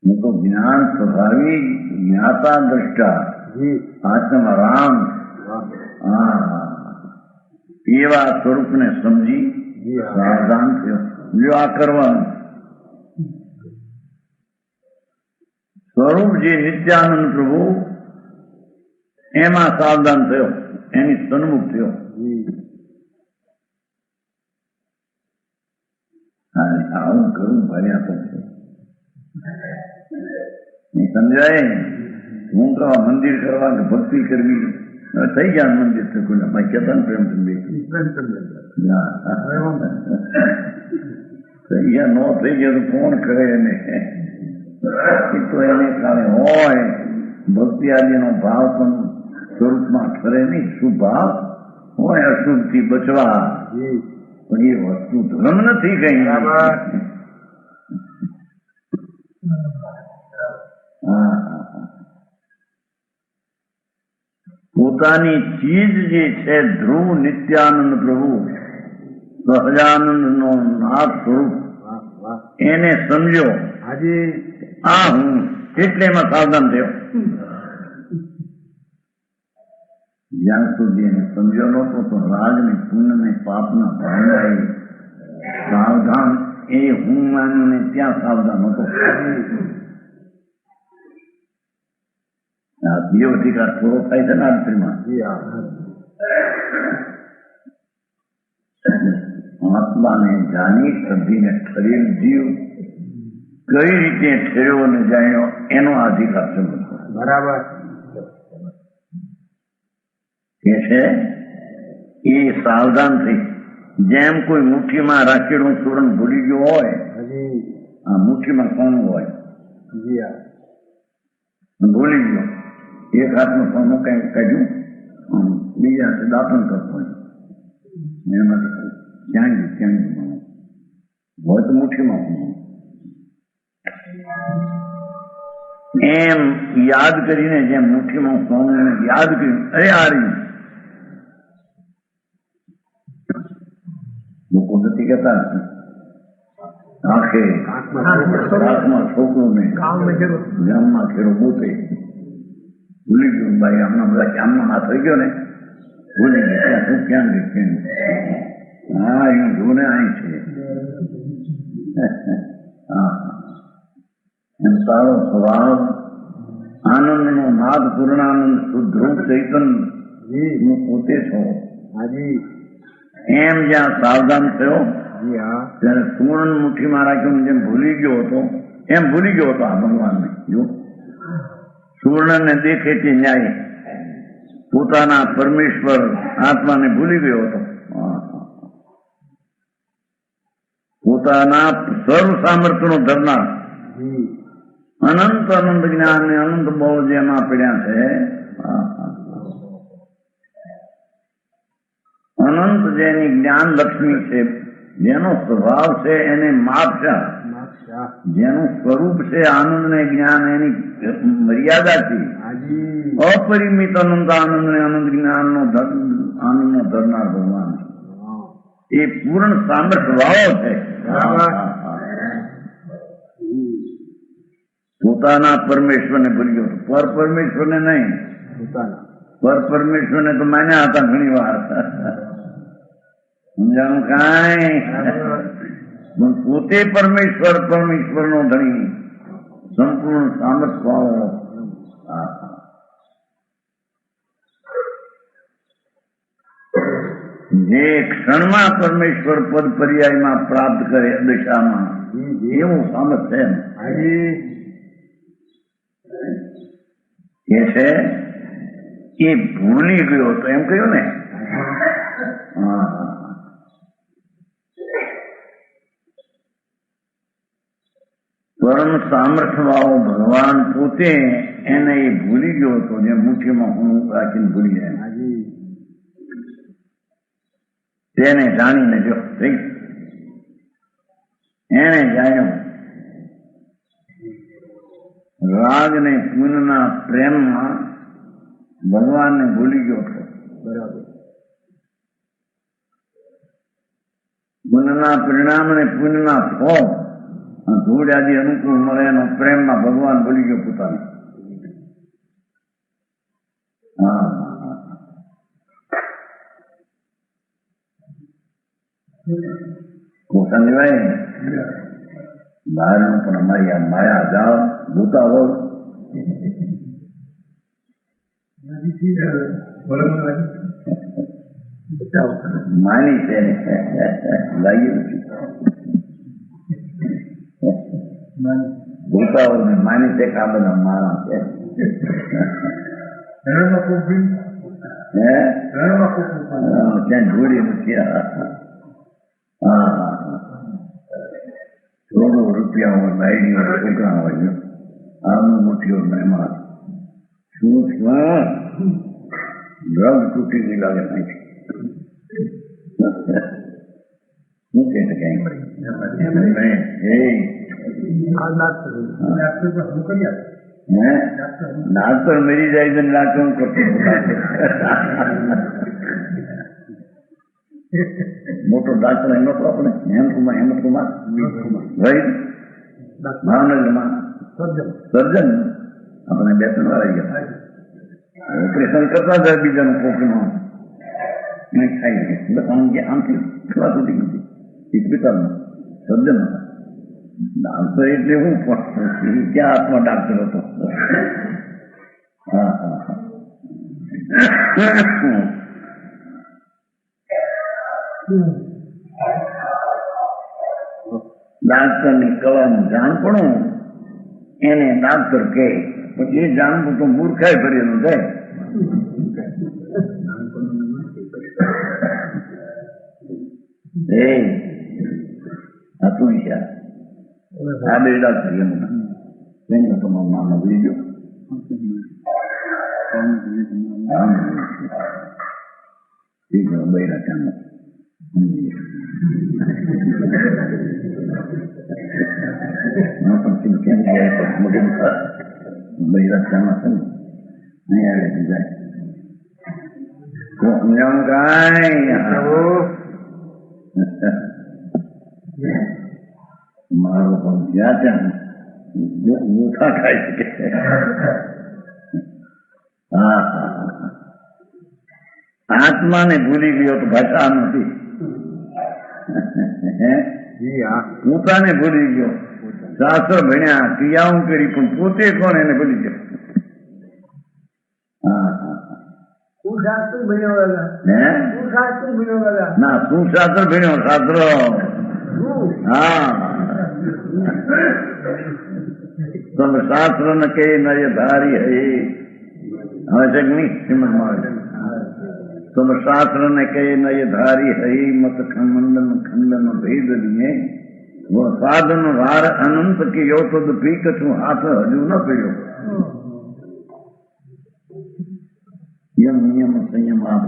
હું તો જ્ઞાન સ્વભાવી જ્ઞાતા દ્રષ્ટા આત્મારામ એવા સ્વરૂપને સમજી સાવધાન થયો. જો આ કરવાનું સ્વરૂપ જે નિત્યાનંદ પ્રભુ એમાં સાવધાન થયો, એની સન્મુખ થયો. આવું કરું ભર્યા પછી સમજાય. હું તો મંદિર કરવા કે ભક્તિ કરવી થઈ ગયા. મંદિર તો કોઈ ભાઈ કેતા ને પ્રેમ થઈ ગયા ન થઈ ગયા તો કોણ કરે એને? તો એને કારણે હોય ભક્તિ આદિનો ભાવ પણ સ્વરૂપમાં ઠરે નહીં. શુભ ભાવ હોય અશુભ થી બચવા, પણ એ વસ્તુ ધર્મ નથી કઈ. પોતાની ચીજ જે છે ધ્રુવ નિત્યાનંદ પ્રભુ સહજાનંદ નો નાથ સ્વરૂપ એને સમજો. આ હું એટલે એમાં સાવધાન થયો. જ્યાં સુધી એને સમજો નહોતો તો રાગ ને પુણ્ય ને પાપના ભાવના સાવધાન એ હું માનીને ત્યાં સાવધાન હતો. આ જીવ અધિકાર પૂરો થાય છે ને અંતરીમાં. આત્માને જાણી સમજીને ઠરેલ જીવ કઈ રીતે ઠર્યો અને જાણ્યો એનો અધિકાર સમજો. બરાબર કે છે એ સાવધાન થઈ. જેમ કોઈ મુઠ્ઠીમાં રાખેલું સુરણ ભૂલી ગયો હોય, આ મુઠ્ઠીમાં સોનું હોય ભૂલી ગયો, એક હાથનું સોનું કઈ કાઢ્યું બીજા હાથે દાપણ કરતો હોય, એમાં ક્યાં હોય તો મુઠ્ઠીમાં એમ યાદ કરીને જેમ મુઠ્ઠીમાં સોનું યાદ કર્યું. અરે આ રહ્યું લોકો નથી કહેતા આંખે હાથમાં છોકરું ને ગામમાં ખેડો બોતે ભૂલી ગયું. ભાઈ આમના બધા આમનો હાથ થઈ ગયો ને ભૂલી ગયા. તું ક્યાં ગઈ? હા એવું જો ને અહીં છે. એમ તારો સ્વભાવ આનંદ નો નાદ પૂર્ણાનંદ શુદ્ધ રૂપ ચૈતન્ય હું પોતે છો. એમ જ્યાં સાવધાન થયો ત્યારે સુવર્ણ મુઠ્ઠીમાં રાખ્યું જેમ ભૂલી ગયો હતો એમ ભૂલી ગયો હતો આ ભગવાનને. જો સુવર્ણ ને દેખે તે ન્યાય પોતાના પરમેશ્વર આત્માને ભૂલી ગયો હતો. પોતાના સર્વ સામર્થ્યનો ધરનાર અનંત અનંત જ્ઞાન ને અનંત બળ જેમાં પડ્યા છે. અનંત જેની જ્ઞાન લક્ષ્મી છે, જેનો સ્વભાવ છે એને માપશા, જેનું સ્વરૂપ છે આનંદ ને જ્ઞાન એની મર્યાદાથી અપરિમિત અનંત આનંદ ને અનંત જ્ઞાન નો આનંદ નો ધરનાર ભગવાન એ પૂર્ણ સામર્થ્ય વાળો છે. પોતાના પરમેશ્વરને ભૂલી ગયો. પર પરમેશ્વરને નહીં, પર પરમેશ્વરને તો માન્યા હતા ઘણી વાર. સમજાણું કાંઈ? પણ પોતે પરમેશ્વર પરમેશ્વરનો ધણી સંપૂર્ણ સામર્થ્ય વાળો. જે ક્ષણમાં પરમેશ્વર પદ પર્યાયમાં પ્રાપ્ત કરે દશામાં એવું સામર્થ છે એમ. એ છે એ ભૂલી ગયો તો એમ કહ્યું ને. હા, પરમ સામર્થ્ય વાળો ભગવાન પોતે એને એ ભૂલી ગયો હતો, જે મુઠ્ઠીમાં હું રાખીને ભૂલી જાય. તેને જાણીને જો એને જાણ્યો રાગ ને પુનના પ્રેમમાં ભગવાનને ભૂલી ગયો હતો. બરાબર. પુનના પરિણામ અને પુનના ફોર્મ ધૂળ આદિ અનુકૂળ મળે એનો પ્રેમમાં ભગવાન ભૂલી ગયો પોતાને. હા, કોટા લેવાય બહારનું પણ અમારી આ માયા જાળ જોતા હોય માની છે લાગી નથી જોતા હોય ને માની છે કે આ બધા માણસ છે. ક્યાં જોડી નથી. હા, કરોડો રૂપિયા હોય, બાયડી હોય, છોકરા હોય, આમનું મોટી હોય મહેમાન શું ડ્રગ તૂટી ગઈ લાગે નહીં. શું કહે છે કઈ ડાક્ટર મરી જાય છે ડાક્ટર કરતો મોટો ડાક્ટર એમ હતો આપણે હેમંતકુમાર ભાવનગરમાં સર્જન આપણે 2-3 વાર આવી ગયા. ઓપરેશન કરતા હતા બીજાનું કોકનું ખાઈ ગયા આમથી ખવા તૂટી ગઈ હોસ્પિટલમાં સર્જન હતા. ડાક્ટર એટલે હું ક્યાં હાથમાં ડાક્ટર હતો. હા હા હા. ડાક્ટર ની કલાનું જાણપણું એને ડાક્ટર કહે, પછી એ જાણવું તો મૂર્ખાઈ ભરેલું થાય. આ તું વિચાર આ બે ડાક્ટર એમ તમારું નામ ભૂલી ગયો. બૈરા ચાંદ મારો પણ જ્યાં ત્યાં મોટા ખાઈ શકે. હા હા, આત્માને ભૂલી ગયો તો ભાષા નથી. પોતાને ભૂલી ગયો. શાસ્ત્ર ભણ્યા, ક્રિયાઓ કરી, પણ પોતે કોણ એને ભૂલી ગયો. ના, શું શાસ્ત્ર ભણ્યો? શાસ્ત્ર. હા, તમે શાસ્ત્ર ને કે નય ધારી હે હવે છે કે નહીં? શ્રીમદમાં તમે શાસ્ત્ર ને કહે નય ધારી હઈ મત ખંડન ખંડન ભેદ દિએ वो साधन वार अनंत की यो तो पी कछू हाथ हजू न पड़ो. यम नियम संयम आप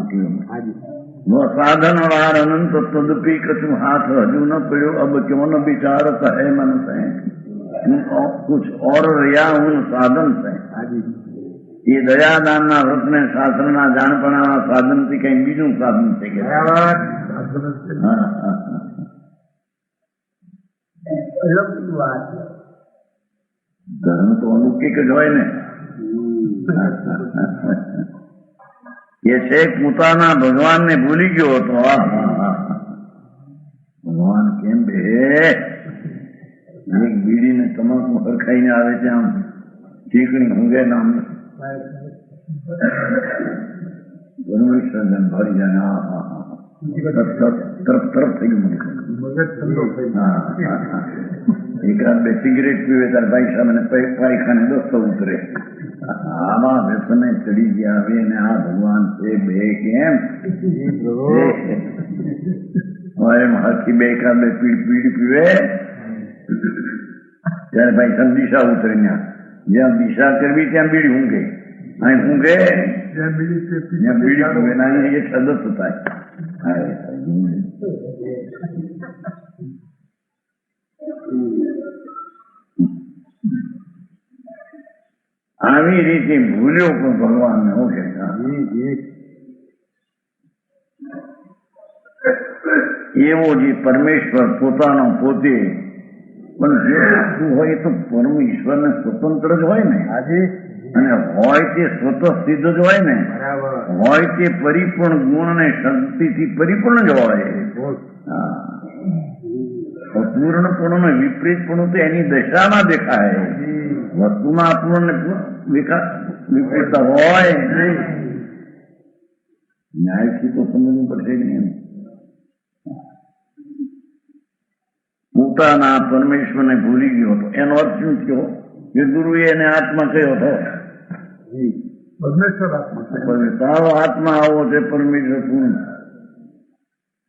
वो साधन वार अनंत तदपी कछू हाथ हजू न पड़ो. अब क्यों न विचारत है मन से कुछ और रिया उन साधन से. ये दयादान ना व्रत ने शास्त्र ना जाणपणा साधन थी कई बीजू साधन थे. ધર્મ તો અલૌકિક જ હોય ને. એ છે પોતાના ભગવાનને ભૂલી ગયો હતો. ભગવાન કેમ બે એક બીડીને તમાકુ હરખાઈને આવે છે, આમ ઠીકણી ઊંઘે નામ પરમેશ્વર ભરી જાય. તરફ થઈ ગયું મગજ ઠંડો થઈ ગયો. એકાદ બે સિગરેટ પીવે ત્યારે ભાઈ સામે પાયખાને દોસ્તો ઉતરે. આમાં વ્યસને ચડી ગયા હવે ને આ ભગવાન છે બે કેમ હાથી બે એકાદ બે પીડી પીવે ત્યારે ભાઈ સામે દિશા ઉતરે. જ્યાં દિશા કરવી ત્યાં બીડી ઊંઘે, અહીં ઊંઘે જ્યાં બીડી પીવે ના એ સદસ્ય થાય. આવી રીતે ભૂલ્યો પણ ભગવાનને ઓળખે. એવો જે પરમેશ્વર પોતાનો પોતે પણ જે વસ્તુ હોય તો પરમેશ્વરને સ્વતંત્ર જ હોય ને. અને હોય તે સ્વતઃ સિદ્ધ જ હોય ને. હોય તે પરિપૂર્ણ ગુણ અને શક્તિથી પરિપૂર્ણ જ હોય. અપૂર્ણપણું વિપરીતપણું તો એની દશામાં દેખાય. વસ્તુમાં અપૂર્ણ વિપરીતતા હોય ન્યાયથી તો સમજવું પડશે કે નહીં. પોતાના પરમેશ્વરને ભૂલી ગયો હતો. એનો અર્થ શું થયો કે ગુરુએ એને આત્મા કયો હતો. તારો આત્મા આવો છે પરમેશ્વર પૂર્ણ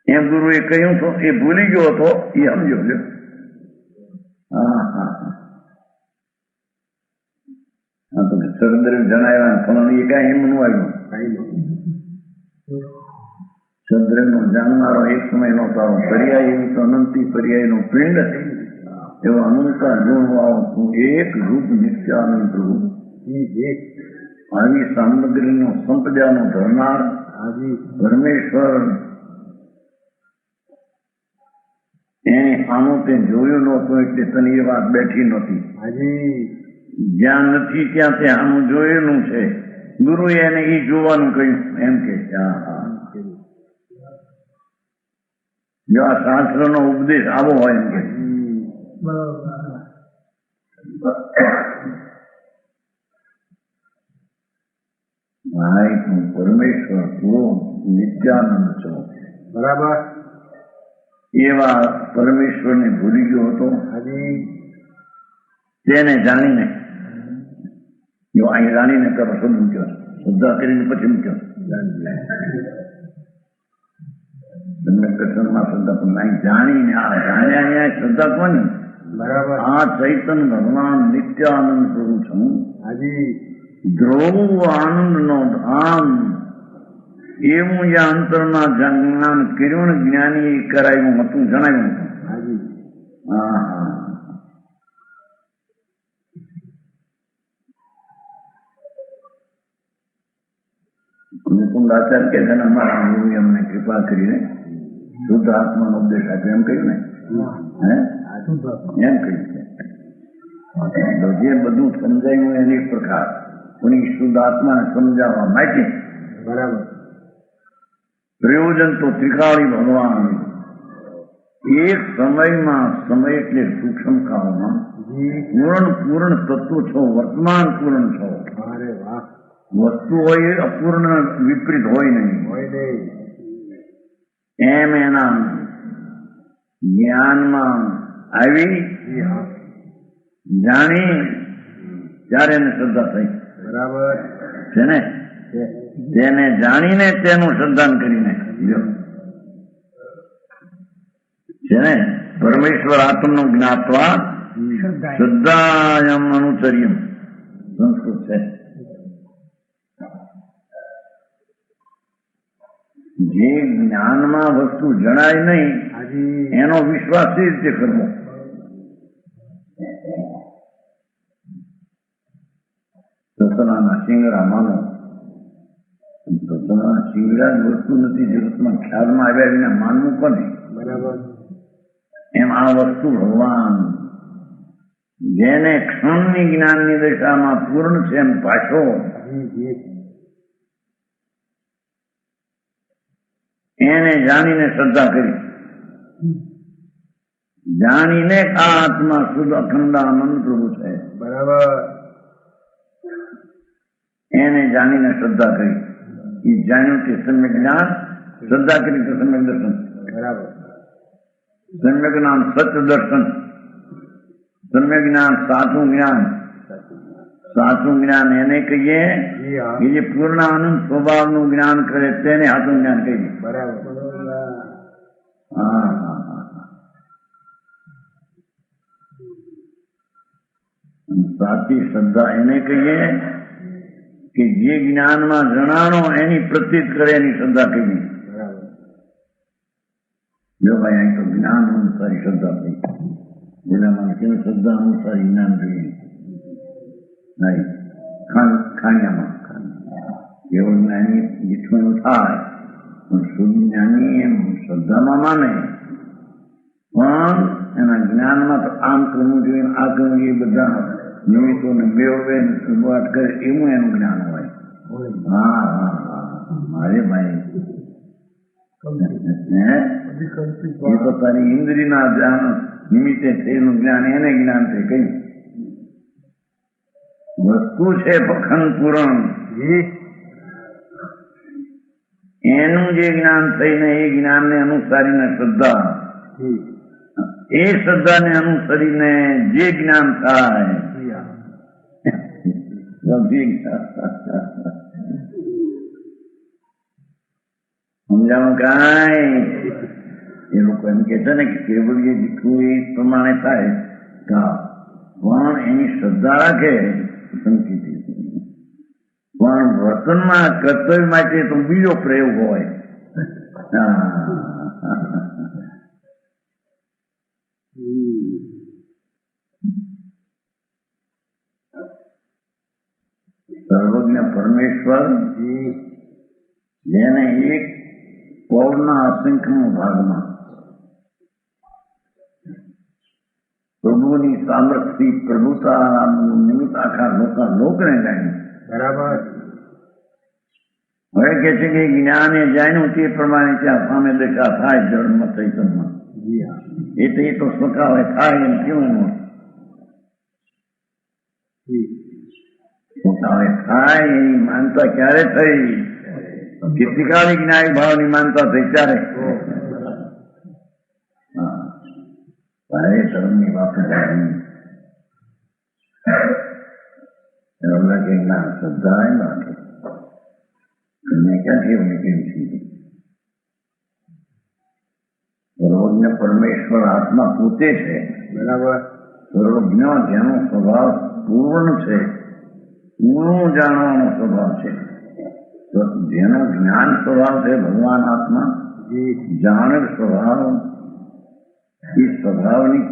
એમ ગુરુએ કહ્યું તો એ ભૂલી ગયો હતો. એ સમજો છો. તો સદગુરુ જણાવ્યા ફલાણ એ કઈ એમ નું આવ્યું. સદગુરુ જાણનારો એક સમય નો તારો પર્યાય એવી તો અનંતી પર્યાય નો પિંડ એવો અનંતા ગુણ આવતું એક રૂપ નિત્યાનંદ પ્રભુ. આવી સામગ્રીનો સંપદાનો ધરનાર પરમેશ્વર એને આનું તે જોયું નહોતું એટલે તને એ વાત બેઠી નહોતી. જ્યાં નથી ત્યાં તે આનું જોયેલું છે. ગુરુએ એને એ જોવાનું કહ્યું એમ કે જો આ શાસ્ત્રનો ઉપદેશ આવો હોય એમ કે હું પરમેશ્વર પૂરો નિત્યાનંદ છું. બરાબર. એવા પરમેશ્વરને ભૂલી ગયો હતો. તેને જાણીને જો અહીં જાણીને કરો શું મૂક્યો શ્રદ્ધા કરીને પછી મૂક્યો. તમને કથનમાં શ્રદ્ધા પણ અહીં જાણીને આ જાણ્યા શ્રદ્ધા કોની. બરાબર. આ ચૈતન ભગવાન નિત્યાનંદ પ્રભુ છું. ધ્રુવ આનંદ નો ધામ એવું જ્યાં અંતરના જ્ઞાન કિરણ જ્ઞાની કરાયું હતું જણાવ્યું હતું. મુકુંદ આચાર્ય કે છે ને અમારા ગુરુએ અમને કૃપા કરીને શુદ્ધ આત્માનો ઉપદેશ આપ્યો એમ કહ્યું ને. એમ કહ્યું છે જે બધું સમજાયું એની પ્રકાર પણ શુદ્ધ આત્માને સમજાવવા માટે બરાબર પ્રયોજન તો ત્રિકાળી ભગવાન એક સમયમાં સમય એટલે સૂક્ષ્મ કાળમાં પૂર્ણ તત્વ છો, વર્તમાન પૂર્ણ છો. વસ્તુ હોય એ અપૂર્ણ વિપરીત હોય નહીં. એમ એના જ્ઞાનમાં આવી જાણી ત્યારે એને શ્રદ્ધા થઈ. બરાબર છે ને. તેને જાણીને તેનું શ્રદ્ધાન કરીને છે ને. પરમેશ્વર આત્મનું જ્ઞાત્વા શ્રદ્ધાયમ અનુચર્યમ સંસ્કૃત છે. જે જ્ઞાનમાં વસ્તુ જણાય નહીં એનો વિશ્વાસ એ રીતે કરવો. સસલાના શિંગડા માનો. સસલાના શિંગડા જ વસ્તુ નથી જગતમાં ખ્યાલમાં આવ્યા વિના માનવું પણ બરાબર. એમ આ વસ્તુ ભગવાન જેને ક્ષણની જ્ઞાનની દશામાં પૂર્ણ છે એમ પાછો એને જાણીને શ્રદ્ધા કરી. જાણીને આ આત્મા શુદ્ધ અખંડાનંદ પ્રભુ છે. બરાબર. એને જાણીને શ્રદ્ધા કરી. એ જાણ્યું કે સમ્યક જ્ઞાન શ્રદ્ધા કરી તો સમ્યક દર્શન. બરાબર. સમ્યક જ્ઞાન સત્ય દર્શન. સમ્યક જ્ઞાન સાચું જ્ઞાન. સાચું જ્ઞાન એને કહીએ જી હા. કે જે પૂર્ણ આનંદ સ્વભાવનું જ્ઞાન કરે તેને સાચું જ્ઞાન કહીએ. બરાબર. હા. સાચી શ્રદ્ધા એને કહીએ કે જે જ્ઞાનમાં જણાણો એની પ્રતીત કરે એની શ્રદ્ધા કહીએ. બરાબર. જો ભાઈ અહીં તો જ્ઞાન અનુસારી શ્રદ્ધા થઈ. જેનામાં કેવી શ્રદ્ધા અનુસારી જ્ઞાન જોઈએ નહીં. ખાણિયામાં કેવળ જ્ઞાની જેટલું એવું થાય પણ શુદ્ધ જ્ઞાની એમ શ્રદ્ધામાં માને પણ એના જ્ઞાનમાં તો આમ કરવું જોઈએ આ કરવું જોઈએ બધા નિમિત્તોને બેવે વાત કરે એવું એનું જ્ઞાન હોય. હા હા હા મારે ભાઈ એ તો તારી ઇન્દ્રિયના ધ્યાન નિમિત્તે થયેલું જ્ઞાન એને જ્ઞાન છે કઈ વસ્તુ છે પખંડ પૂરણ એનું જે જ્ઞાન થઈને એ જ્ઞાનને અનુસારીને શ્રદ્ધા એ શ્રદ્ધાને અનુસરીને જે જ્ઞાન થાય સમજાણું કાંઈ એ લોકો એમ કે છે ને કે કેવળ જે દીકરું એ પ્રમાણે થાય પણ એની શ્રદ્ધા રાખે સંકિત પણ વર્તનમાં કર્તવ્ય માટે તો બીજો પ્રયોગ હોય. સર્વજ્ઞ પરમેશ્વર જેને એક પૌરના અસંખ્ય ભાગમાં પ્રભુની સામર્થ્ય પ્રભુતા નિમિત્ત આખા લોકને જાણ્યું. બરાબર. હવે કે છે કે જ્ઞાન એ જાણ્યું તે પ્રમાણે ત્યાં સામે દેખા થાય જળમાં ચૈતનમાં એ તો સ્વકાવે થાય એમ કેવું સ્વકાવે થાય એની માનતા ક્યારે થઈ? કેટલીકાળી જ્ઞાની ભાવની માનતા થઈ ત્યારે તારે ધર્મની વાત લાગે ના શ્રદ્ધા લાગે મેં ક્યાંથી એમને કેવી છે? સર્વજ્ઞ પરમેશ્વર આત્મા પોતે છે. બરાબર. સર્વજ્ઞ જેનો સ્વભાવ પૂર્ણ છે, પૂર્ણ જાણવાનો સ્વભાવ છે, જેનો જ્ઞાન સ્વભાવ છે ભગવાન આત્મા જાણ સ્વભાવ એ સ્વભાવની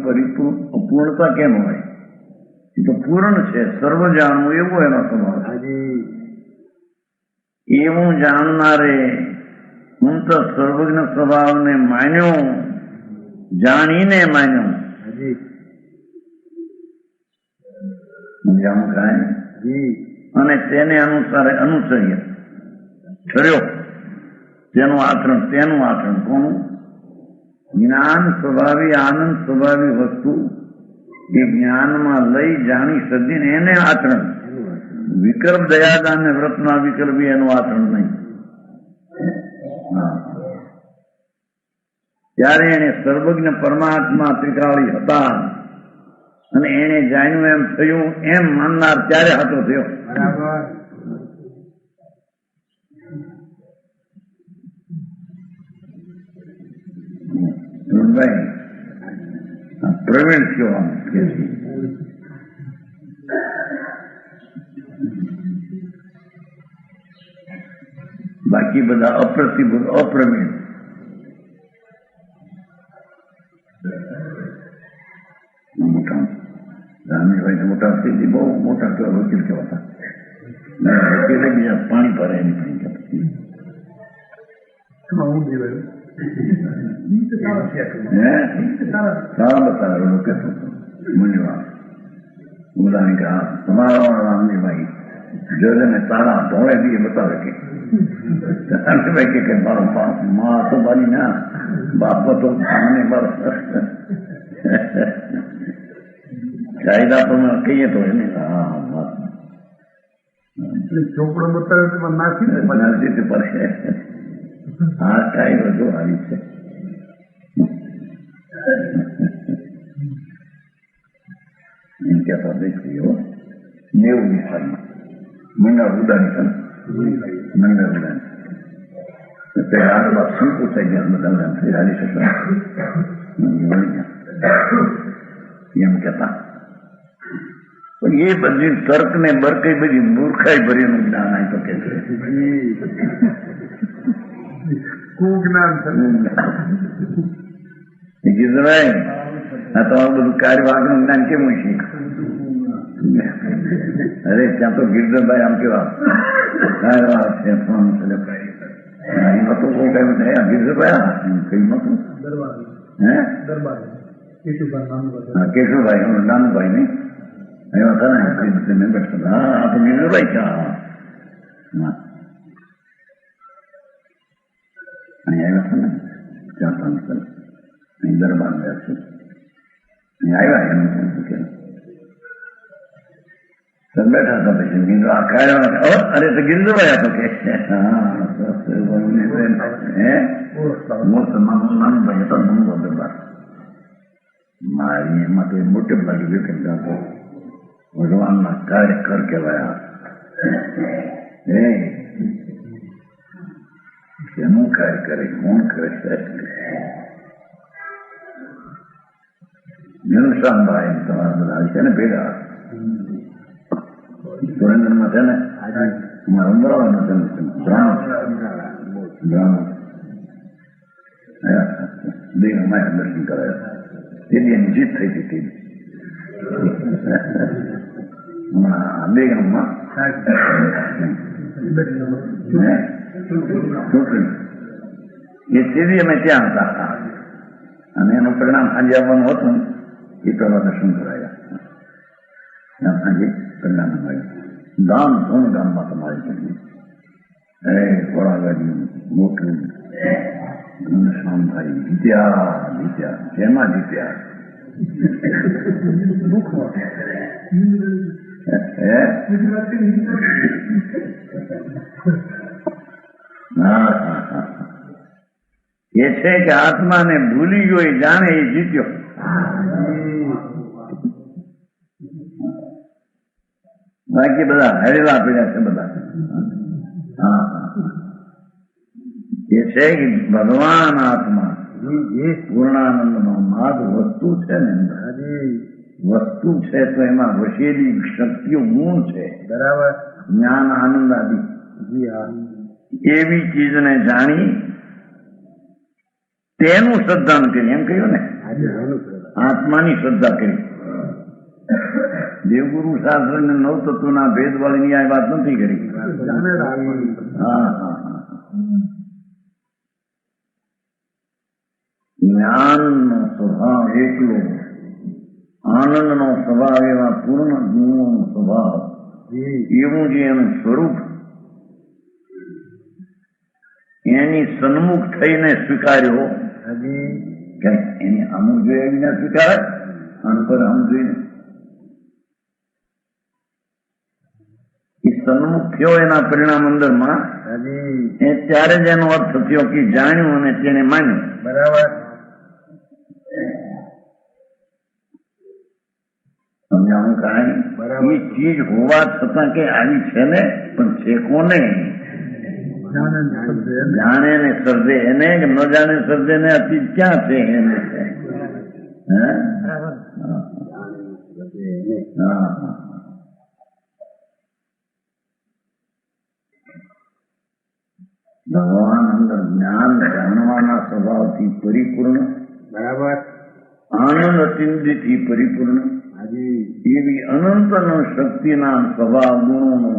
અપૂર્ણતા કેમ હોય? એ તો પૂર્ણ છે, સર્વ જાણવું એવો એનો સ્વભાવ છે. એવું જાણનારે હું તો સર્વજ્ઞ સ્વભાવને માન્યો, જાણીને માન્યો. સમજાવું કાંઈ? અને તેને અનુસર્ય ઠર્યો. તેનું આચરણ કોનું? જ્ઞાન સ્વભાવી આનંદ સ્વભાવી વસ્તુ એ જ્ઞાનમાં લઈ જાણી સદીને એને આચરણ. વિકલ્પ દયાદાન ને વ્રતના વિકલ્પી એનું આચરણ નહીં. ત્યારે એને સર્વજ્ઞ પરમાત્મા ત્રિકાળી હતા અને એને જાણ્યું એમ થયું એમ માનનાર ત્યારે હતો થયો. પ્રવીણ થયો આમ બાકી બધા અપ્રતિભૂત અપ્રવીણ. મોટા રામેશભાઈ મોટા સ્થિતિ બહુ મોટા વકીલ કહેવાતા. વકીલે બીજા પાણી ભરે એની પાણી સારા બતાવે લોકો મૂલ્યવાન બોલાની કે તમારા રામજીભાઈ જોડે ને તારા ધોળે બી બતાવે કે રામજીભાઈ કે મારો મા તો બારી ના બાપ તો સામને બસ કાયદા પણ કહીએ તો એને ચોપડો બતાવે નાખી પડે આ કાંઈ બધું આવી છે. એમ કહેતા દેખીઓ 90 સાલમાં મંડળ ઉડાડી મંડળ ઉડાડી પેલા શું પૂછાઈ ગયા બધા થઈ હાલી શકતા એમ કહેતા. પણ એ બધી તર્ક ને બરક બધી મૂર્ખાઈ ભરીનું જ્ઞાન આવી તો કે ગીધભાઈ આ તમારું બધું કાર્યવાહનું જ્ઞાન કેવું શીખ? અરે ત્યાં તો ગિરધરભાઈ આમ કેવા કાર્યવાહ છે ગિરધરભાઈ કઈ નતું હે કેશુભાઈ નાનુભાઈ નહીં એવા હતા ને બેઠા હા આ તો ગિરધરભાઈ છે. અહીં આવ્યા હતા ને 4-5 સાલ અહીં દરબાર ગયા છે. અહીં આવ્યા એમ બેઠા હતા પછી આ કાર્ય અરે તો ગિરધરભાઈ હતો કે નાનુભાઈ હતો નંબર દરબાર મારી એમાં તો મોટે ભાગે વ્યક્ત ભગવાનના કાર્ય કર કહેવાયા. શેનું કાર્ય કરે કોણ કરે ઘનશ્યામભાઈ તમારા બધા છે ને ભેગા સુરેન્દ્રમાં છે ને અમારા અમદાવાદનો દર્શન કરાયા. તેની એની જીત થઈ હતી બે ગામમાં એ સીધી અમે ત્યાં હતા અને એનું પરિણામ સાંજે આવવાનું હતું. એ પેલા દર્શન કરાયા ત્યાં સાંજે પરિણામ આવ્યું. ધામધૂમ ગામમાં તમારી જગ્યા વડાગાડી મોટું ઘનશ્યામભાઈ જીત્યા જેમાં જીત્યા એ છે કે આત્માને ભૂલી ગયો એ જાણે એ જીત્યો. બાકી બધા હરેલા પડ્યા છે બધા. એ છે કે ભગવાન આત્મા પૂર્ણાનંદ નો નાદ વસ્તુ છે ને વસ્તુ છે તો એમાં વસેલી શક્તિઓ ગુણ છે બરાબર. જ્ઞાન આનંદ આદિ એવી ચીજને જાણી તેનું શ્રદ્ધાન કરી એમ કહ્યું ને આત્માની શ્રદ્ધા કરી. દેવગુરુ શાસ્ત્ર ને નવ તત્વના ભેદ વાળીની આ વાત નથી કરી. જ્ઞાનનો સ્વભાવ એકલો, આનંદનો સ્વભાવ એવા પૂર્ણ ગુણોનો સ્વભાવ એવું જે એનું સ્વરૂપ એની સન્મુખ થઈને સ્વીકાર્યો. એની અમુક જોઈએ વિના સ્વીકારે અંતર અમુક જોઈને એ સન્મુખ થયો એના પરિણામ અંદરમાં એ ત્યારે જ એનો અર્થ થયો કે જાણ્યું અને તેને માન્યું. બરાબર સમજાવું કાંઈ એ ચીજ હોવા છતાં કે આવી છે ને પણ છે કોને? જાણે ને સર્જે એને કે ન જાણે સર્જે ને અતિ ક્યાં છે એને ભગવાન અંદર જ્ઞાન જાણવાના સ્વભાવથી પરિપૂર્ણ બરાબર. આનંદ અતિંદ્રિયથી પરિપૂર્ણ એવી અનંત શક્તિના સ્વભાવ ગુણોનો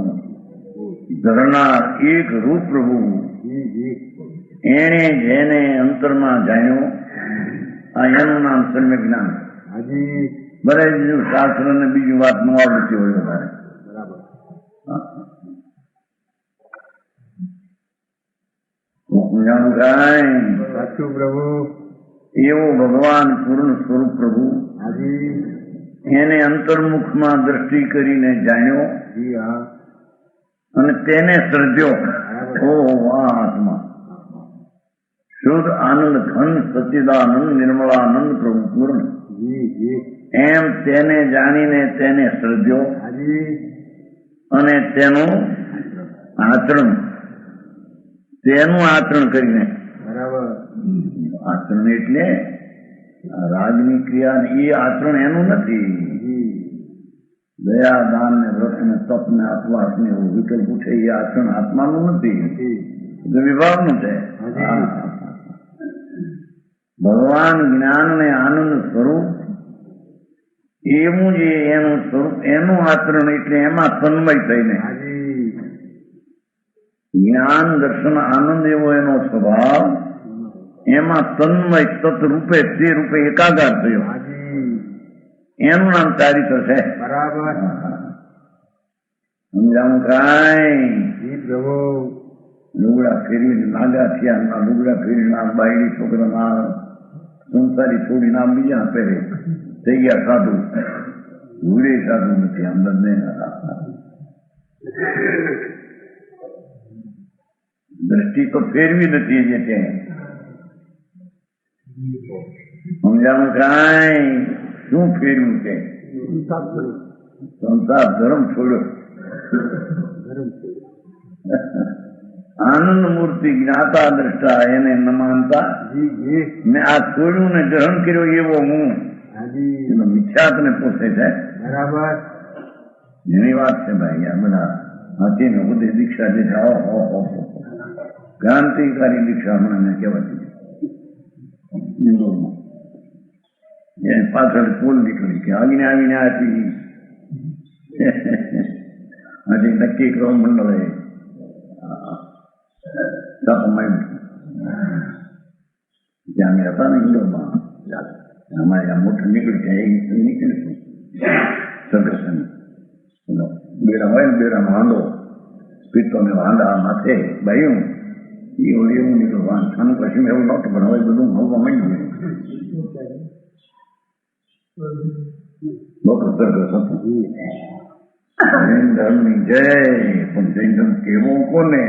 ધરનાર એક રૂપ પ્રભુ એને જેને અંતરમાં જાણ્યો આ એનું નામ સમ્યક જ્ઞાન. બધા બીજું શાસ્ત્ર ને બીજી વાત નો આવડતી હોય વધારે. સાચું પ્રભુ એવો ભગવાન પૂર્ણ સ્વરૂપ પ્રભુ એને અંતર્મુખમાં દ્રષ્ટિ કરીને જાણ્યો અને તેને સર્જ્યો. ઓ આત્મા શુદ્ધ આનંદ ઘન સચ્ચિદાનંદ નિર્મળાનંદ પ્રભુ પૂર્ણ જી જી એમ તેને જાણીને તેને સર્જ્યો હાજી અને તેનું આચરણ કરીને બરાબર આચરણ એટલે આ રાગની ક્રિયા એ આચરણ એનું નથી. જી દયા દાન ને વ્રત ને તપ ને આપવાસ ને એવું વિકલ્પ ઉઠે એ આચરણ આત્માનું નથી, જી એ વિભાવનું છે. હાજી. ભગવાન જ્ઞાન ને આનંદ સ્વરૂપ એવું જે એનું સ્વરૂપ એનું આચરણ એટલે એમાં તન્મય થઈને હાજી જ્ઞાન દર્શન આનંદ એવો એનો સ્વભાવ એમાં તન્મય તત્રૂપે તે રૂપે એકાકાર થયો હાજી એનું નામ ચારિત્ર છે. બરાબર સમજાવું કાંઈ જી પ્રભુ લુગડા ફેરવીને નાગા થયા, લુગડા ફેરીને આ બાયડી છોકરાના સંસારી છોડીને આ બીજા પહેરે થઈ ગયા સાધુ. ભૂલે સાધુ નથી અંદર નહીં. દ્રષ્ટિ તો ફેરવી નથી જે ત્યાં. સમજાનું કાંઈ શું ફેરવ્યું છે? સંસાર ધર્મ છોડ્યો. આનંદ મૂર્તિ જ્ઞાતા દ્રષ્ટા એને ન માનતા જી જી મેં આ છોડ્યું ને ગ્રહણ કર્યો એવો હું હાજી એનો મિથ્યાત ને પોષે છે. બરાબર એની વાત છે ભાઈ. આ બધા હાથીને બધી દીક્ષા જે છે ક્રાંતિકારી દીક્ષા હમણાં મેં કહેવાતી ઇન્દોરમાં એની પાછળ પોલ નીકળી કે આવીને આવીને આપી હજી નક્કી કરો મંડળે ત્યાં અમે હતા ને ઇન્દોરમાં અમારે આ મોટર નીકળી જાય એ નીકળી સંઘર્ષણ બેડા હોય ને બેડાનો હાંડો પિત્તોને હાંડા માથે બાયું એવું નીકળ્યું વાંધ ખાનું પછી એવું નહોતું પણ હવે બધું મળવા માંડ્યું. મોટો સરઘસ હતો. જૈન ધર્મની જય. પણ જૈન ધર્મ કેવો કોને?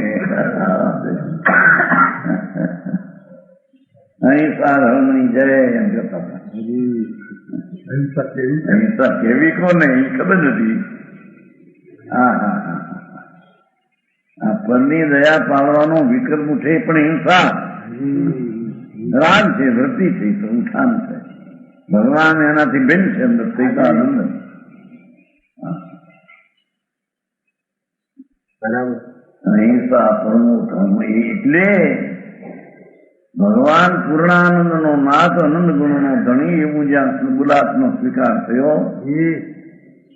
અહિંસા ધર્મની જય એમ કહેતા હતા. અહિંસા કેવી કોને એ ખબર નથી. આ પરની દયા પાડવાનો વિકલ્પ ઉઠે પણ હિંસા રાગ છે, વૃત્તિ છે, તો ઉઠાન છે. ભગવાન એનાથી ભિન્ન છે. અંદર સૈતાનંદ બરાબર અહિંસા પરમો ધર્મ એટલે ભગવાન પૂર્ણાનંદ નો નાથ આનંદ ગુણ નો ધણી એવું જ્યાં ગુલાબનો સ્વીકાર થયો જી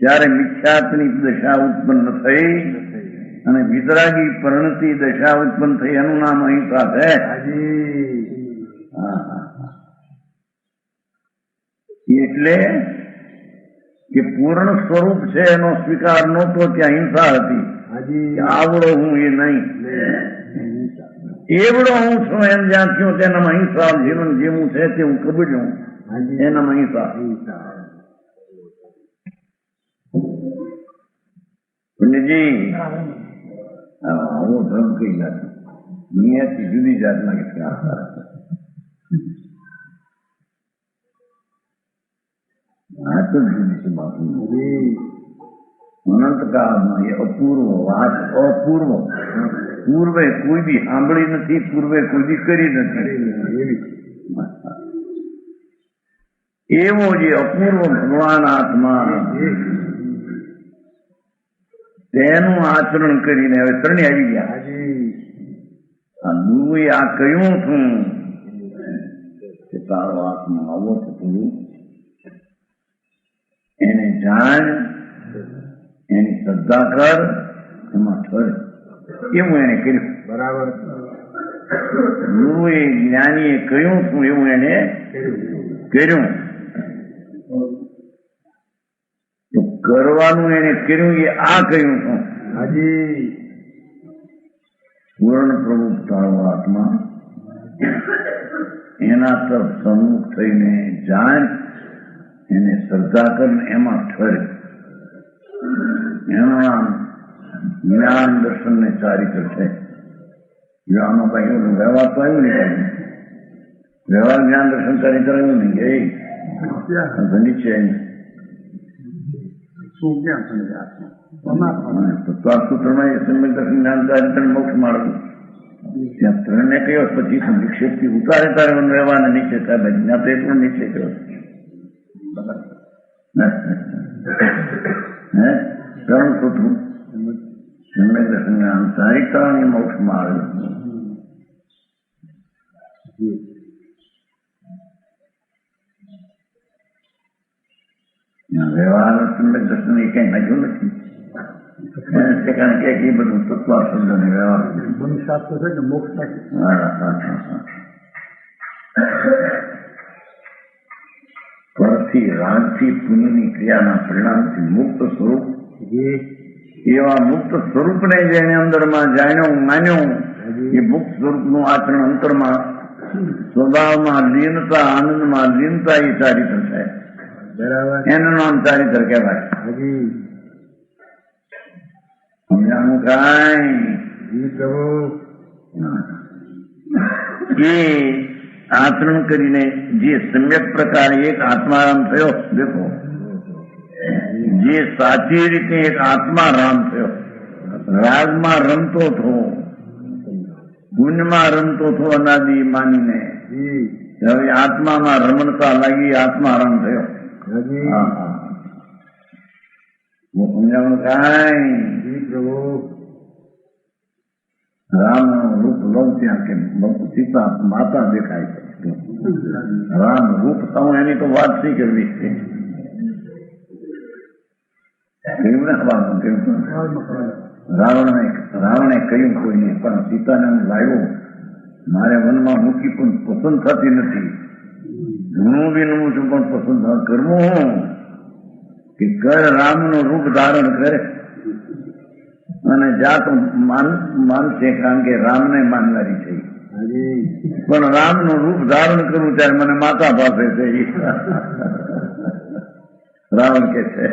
ત્યારે મિથ્યાત્ની દશા ઉત્પન્ન થઈ અને વિતરાગી પરિણતિ દશા ઉત્પન્ન થઈ. એનું નામ અહિંસા છે. હાજી એટલે કે પૂર્ણ સ્વરૂપ છે એનો સ્વીકાર નહોતો, ત્યાં હિંસા હતી. હાજી આવડો હું એ નહીં, એવડો હું છું એમ જ્યાં થયું તેનામાં હિંસા. જીવન જેવું છે તે હું કબૂલ્યું એનામાં હિંસા. પુણ્યજી આવો ધર્મ કઈ જાત દુનિયાથી જુદી જાતના કે આ તો જુદી છે બાપુ. અનંતકાળમાં એ અપૂર્વ વાત, અપૂર્વ પૂર્વે કોઈ બી સાંભળી નથી, પૂર્વે કોઈ બી કરી નથી. એવો જે અપૂર્વ ભગવાન આત્મા તેનું આચરણ કરીને હવે ત્રણે આવી ગયા. આ ગુરુએ આ કહ્યું છું કે તારો આત્મા આવો છે, તું એને જાણ, એની શ્રદ્ધા કર, એમાં ઠર. એવું એને કર્યું. બરાબર ગુરુએ જ્ઞાનીએ કહ્યું છું એવું એને કર્યું. તો કરવાનું એને કર્યું એ આ કહ્યું છું. હાજી પૂર્ણ પ્રભુ તારો આત્મા એના તરફ સન્મુખ થઈને જાણ, એને શ્રદ્ધા કર, એમાં ઠરે. એનું નામ જ્ઞાન દર્શન ને ચારિત્ર છે. આમાં કઈ વ્યવહાર તો આવ્યું નહીં. વ્યવહાર જ્ઞાન દર્શન કરી કરેલું નહીં કે ક્યાં નિશ્ચય શું ક્યાં સમજે આત્મા તત્વાસૂત્રમાં એ સમ્યક દર્શન જ્ઞાન ચારિત્ર મોક્ષ માર્ગ ત્યાં ત્રણને કયો પછી વિક્ષેપથી ઉતારે તારે વ્યવહાર નીચે થાય ભાઈ ત્યાં તો એટલું નીચે કયો હે ત્રણ સૂત્રું સમ્યક દર્શન જ્ઞાન ચારિત્ર મોક્ષ માર્ગ વ્યવહાર સમ્યક દર્શન એ કઈ નાખ્યું નથી કારણ કે એ બધું તત્વ શબ્દ ને વ્યવહાર શાસ્ત્ર છે કે મોક્ષ થાય પરથી રાગથી પુણ્યની ક્રિયાના પરિણામથી મુક્ત સ્વરૂપ એવા મુક્ત સ્વરૂપને જેને અંદરમાં જાણ્યો માન્યો એ મુક્ત સ્વરૂપનું આચરણ અંતરમાં સ્વભાવમાં લીનતા આનંદમાં લીનતા એ ચારિત્ર છે બરાબર એનું નામ ચારિત્ર કહેવાય સમજાણું કાંઈ પ્રભુ એ આચરણ કરીને જે સમ્યક પ્રકારે એક આત્મારામ થયો દેખો જે સાચી રીતે એક આત્મારામ થયો રાગમાં રમતો થો ગુણમાં રમતો થો અનાદિ માનીને હવે આત્મામાં રમણતા લાગી આત્મારામ થયો સમજાણું કાંઈ પ્રભુ રામનું રૂપ લઉં ત્યાં કે સીતા માતા દેખાય છે રામ રૂપ થવું એની તો વાત શી કરવી છે રાવણે કહ્યું કોઈને પણ સીતાને હું લાવ્યો મારે વનમાં મૂકી પણ પસંદ થતી નથી ઘણું બી લઉં છું પણ પસંદ કરવું હું કે કર રામનું રૂપ ધારણ કરે અને જાત માનશે કારણ કે રામને માનનારી છે પણ રામનું રૂપ ધારણ કરવું ત્યારે મને માતા પાસે છે રાવણ કે છે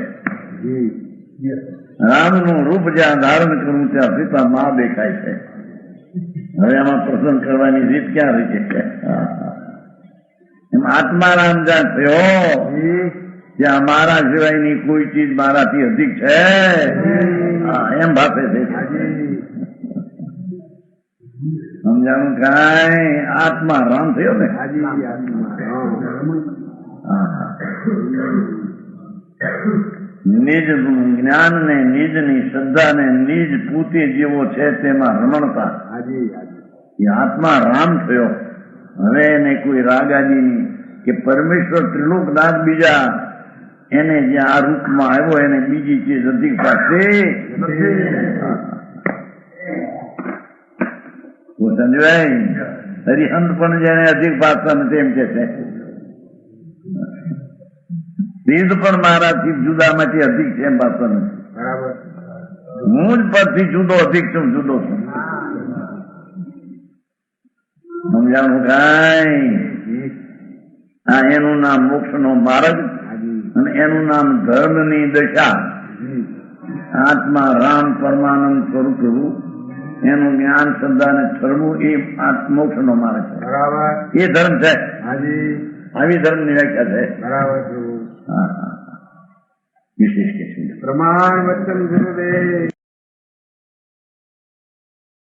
રામનું રૂપ જ્યાં ધારણ કરવું ત્યાં સીતા મા દેખાય છે હવે આમાં પ્રસન્ન કરવાની રીત ક્યાં રહી છે એમ આત્મારામ જ્યાં થયો ત્યાં મારા સિવાયની કોઈ ચીજ મારાથી અધિક છે એમ ભાપે છે સમજાણું કાંઈ આત્મા રામ થયો ને નિજ જ્ઞાન ને નિજની શ્રદ્ધા ને નિજ પૂતે જેવો છે તેમાં રમણતા એ આત્મા રામ થયો હવે એને કોઈ રાગાજીની કે પરમેશ્વર ત્રિલોકનાથ બીજા એને જ્યાં આ રૂપમાં આવ્યો એને બીજી ચીજ અધિક પાસે સંજવાય હરિહંત પણ જેને અધિક પાસતા નથી એમ કે છે સિદ્ધ પણ મારાથી જુદામાંથી અધિક છે એમ પાસતા નથી બરાબર હું જ પરથી જુદો અધિક છું જુદો છું સમજાણું કાંઈ આ એનું નામ મોક્ષનો માર્ગ અને એનું નામ ધર્મની દશા આત્મા રામ પરમાનંદ સ્વરૂપ એનું જ્ઞાન શ્રદ્ધા ને ધર્મું એ મોક્ષનો માર્ગ છે બરાબર એ ધર્મ છે આવી ધર્મની વ્યાખ્યા છે બરાબર વિશેષ કે છે પ્રમાણ વચન ગુરુદેવ